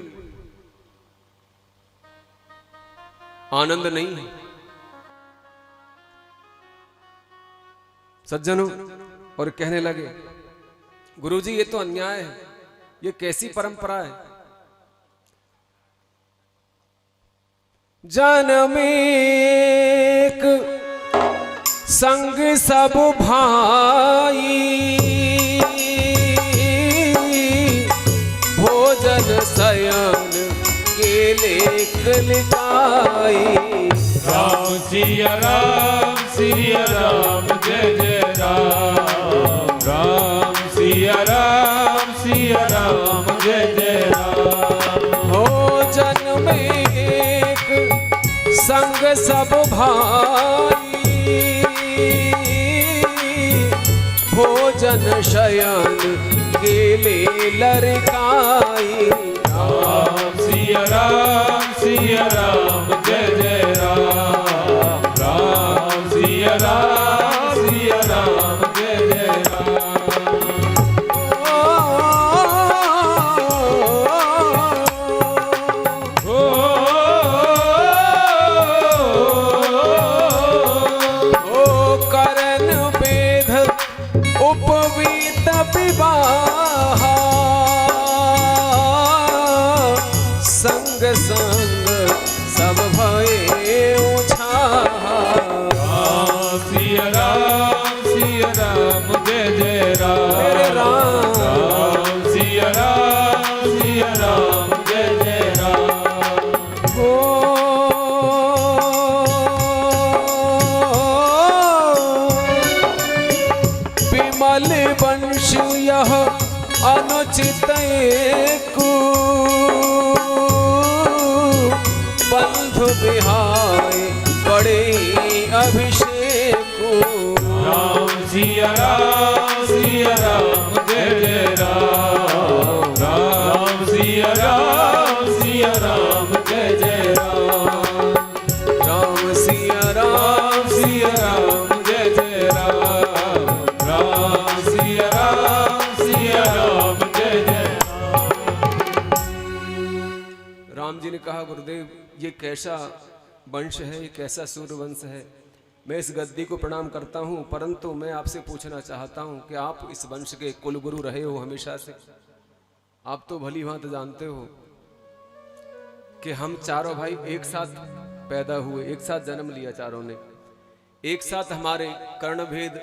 आनंद नहीं है। सज्जनों, और कहने लगे गुरुजी ये तो अन्याय है, ये कैसी परंपरा है। जनमेक संग सब भाई, भोजन शयन के लेख लिखाई। राम सिया राम जय जय राम। राम सिया राम जय जय राम। भोजन में एक संग सब भाई, भोजन शयन गेले लड़काई। राम सिया राम जय जय राम। राम सिया राम जय जय राम। करण वेद उपवीत विवाह, संग संग सब भये उछाहा। राम सिया राम जय जय राम। राम सिया राम जय जय राम। हो विमल वंश यह अनुचित को, बंधु बिहाय बड़े अभिषेक। राम सिया राम जय जय राम। राम सिया राम जय जय राम। राम सिया राम जय जय राम। राम सिया राम जय जय राम। राम जी ने कहा गुरुदेव ये कैसा वंश है, ये कैसा सूर्य वंश है। मैं इस गद्दी को प्रणाम करता हूँ, परंतु मैं आपसे पूछना चाहता हूँ कि आप इस वंश के कुलगुरु रहे हो हमेशा से। आप तो भली भांति जानते हो कि हम चारों भाई एक साथ पैदा हुए, एक साथ जन्म लिया चारों ने, एक साथ हमारे कर्णभेद,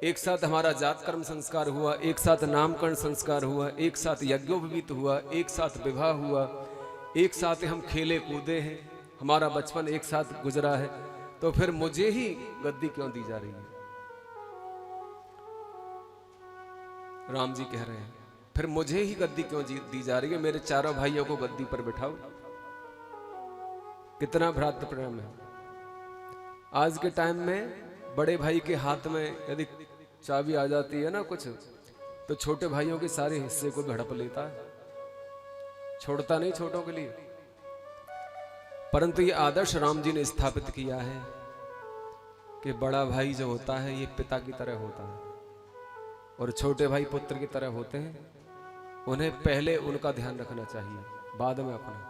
एक साथ हमारा जात कर्म संस्कार हुआ, एक साथ नामकरण संस्कार हुआ, एक साथ यज्ञोपवीत हुआ, एक साथ विवाह हुआ, एक साथ हम खेले कूदे हैं, हमारा बचपन एक साथ गुजरा है। तो फिर मुझे ही गद्दी क्यों दी जा रही है? राम जी कह रहे हैं फिर मुझे ही गद्दी क्यों दी जा रही है? मेरे चारों भाइयों को गद्दी पर बिठाओ। कितना भ्रातृ प्रेम है। आज के टाइम में बड़े भाई के हाथ में यदि चाबी आ जाती है ना कुछ, तो छोटे भाइयों के सारे हिस्से को भी हड़प लेता है, छोड़ता नहीं छोटों के लिए। परंतु ये आदर्श राम जी ने स्थापित किया है कि बड़ा भाई जो होता है ये पिता की तरह होता है और छोटे भाई पुत्र की तरह होते हैं। उन्हें पहले उनका ध्यान रखना चाहिए, बाद में अपना।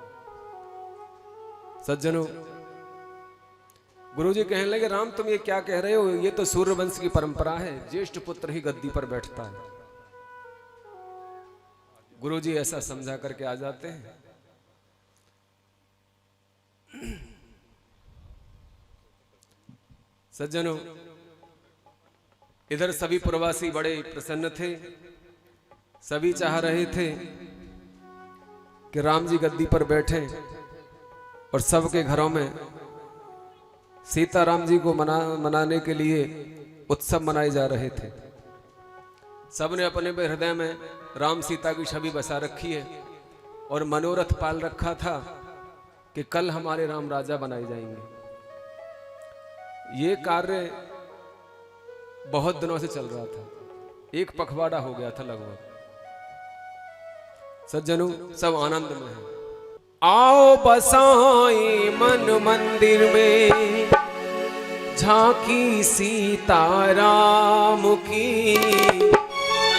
सज्जनों, गुरुजी कहने लगे राम तुम ये क्या कह रहे हो? ये तो सूर्यवंश की परंपरा है, ज्येष्ठ पुत्र ही गद्दी पर बैठता है। गुरुजी ऐसा समझा करके आ जाते हैं। सज्जनों, इधर सभी प्रवासी बड़े प्रसन्न थे, सभी चाह रहे थे कि राम जी गद्दी पर बैठे और सबके घरों में सीताराम जी को मनाने के लिए उत्सव मनाए जा रहे थे। सबने अपने हृदय में राम सीता की छवि बसा रखी है और मनोरथ पाल रखा था कि कल हमारे राम राजा बनाए जाएंगे। ये कार्य बहुत दिनों से चल रहा था, एक पखवाड़ा हो गया था लगभग। सज्जनों, सब आनंद में है। आओ बसाए मन मंदिर में झांकी सीताराम की,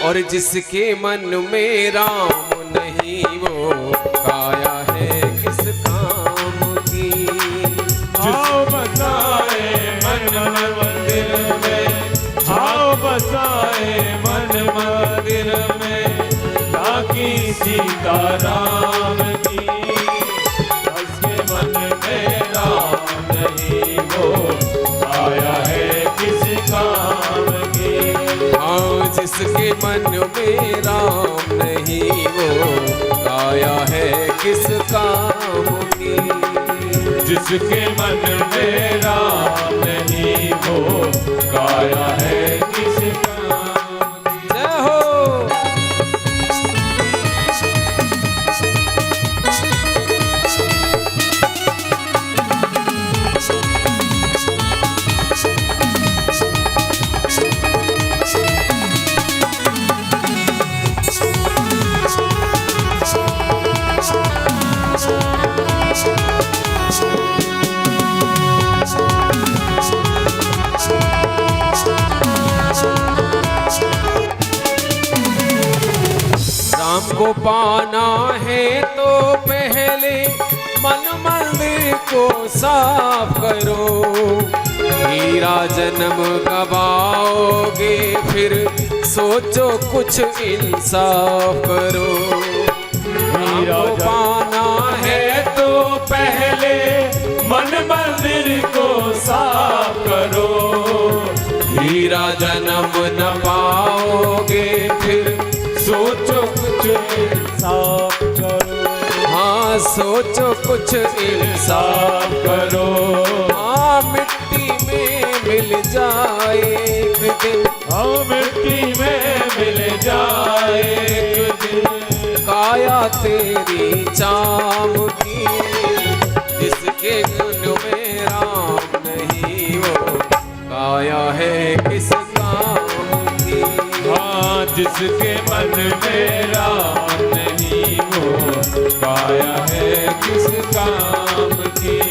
और जिसके मन में राम नहीं वो काया है किस काम की। आओ बसाए मन मंदिर में मंदिर में ताकि सीता राम की, उसके मन में राम नहीं वो आया है किस काम की। हाँ, जिसके मन में राम नहीं वो आया है किस काम की। जिसके मन में राम नहीं वो काया है किस काम की। जय हो। राम को पाना है तो पहले मन मंदिर को साफ करो। हीरा जन्म गवाओगे फिर सोचो कुछ इंसाफ करो। राम को पाना है तो पहले मन मंदिर को साफ करो। हीरा जन्म न पाओगे फिर सोचो कुछ इंसाफ करो। हाँ, सोचो कुछ इंसाफ करो। हाँ, मिट्टी में मिल जाए एक दिन। हाँ, मिट्टी में मिल जाए एक दिन। काया तेरी चाम की, जिसके गुण में राम नहीं वो काया है किस काम की। हाँ, जिसके मन में राम नहीं वो काया है किस काम की।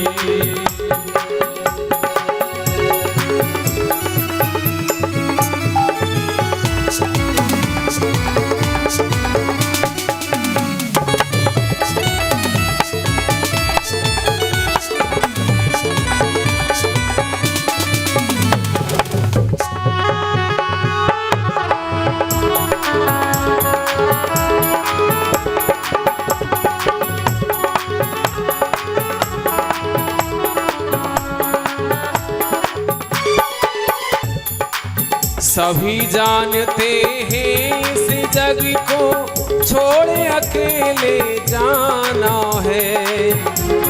सभी जानते हैं इस जग को छोड़े अकेले जाना है।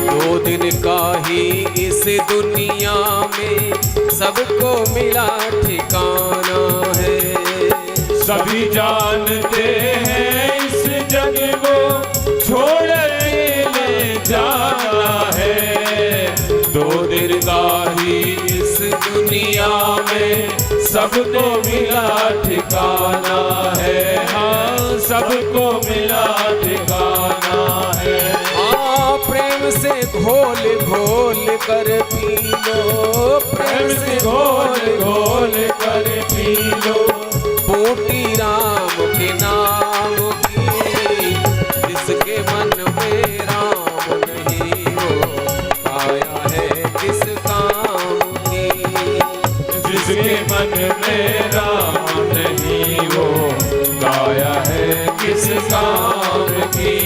2 दिन का ही इस दुनिया में सबको मिला ठिकाना है। सभी जानते हैं इस जग को छोड़ अकेले जाना है। 2 दिन का ही इस दुनिया में सबको मिला ठिकाना है। हाँ, सबको मिला ठिकाना है। हाँ, प्रेम से घोल घोल कर पी लो। प्रेम से घोल घोल कर पी लो। बूटी राम के नाम की, जिसके मन में राम नहीं वो आया है किस काम की। जिसके मन में राम नहीं वो काया है किस काम की।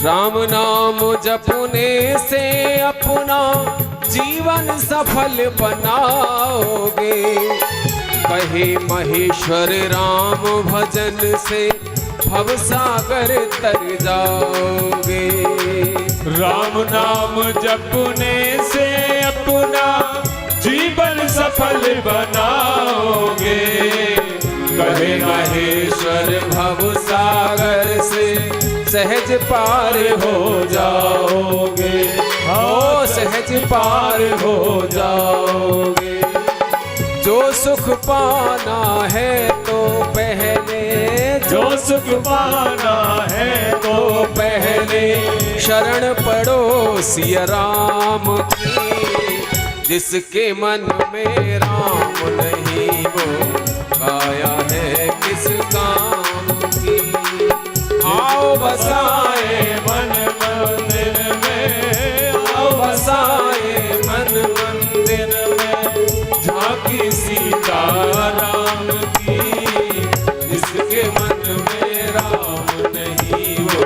राम नाम जपने से अपना जीवन सफल बनाओगे। कहे महेश्वर राम भजन से भवसागर तर जाओगे। राम नाम जपने से अपना जीवन सफल बनाओगे। कहे महेश्वर भवसागर से सहज पार हो जाओगे, हो सहज पार हो जाओगे। जो सुख पाना है तो पहले, जो सुख पाना है तो पहले शरण पड़ो सिया राम की। जिसके मन में राम नहीं वो काया है किस काम की। आओ बसाए मन मंदिर में, आओ बसाए मन मंदिर में, झांकी सीता राम की। जिसके मन में राम नहीं वो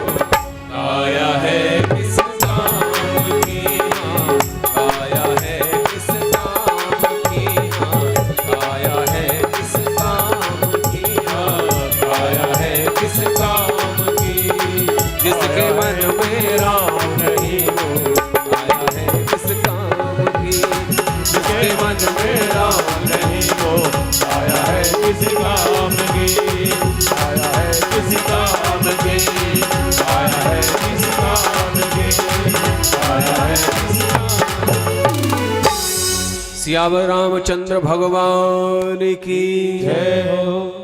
काया है किस काम की। हाँ, काया है किस काम की। हाँ, काया है किस काम की। हाँ, काया है किस काम की। जिसके मन में राम नहीं वो काया है किस काम की। जिसके मन में राम नहीं वो आया है किसी काम की, आया है किसी काम की, आया है किसी काम की, आया है किसी काम। सियावर रामचंद्र भगवान की जय हो।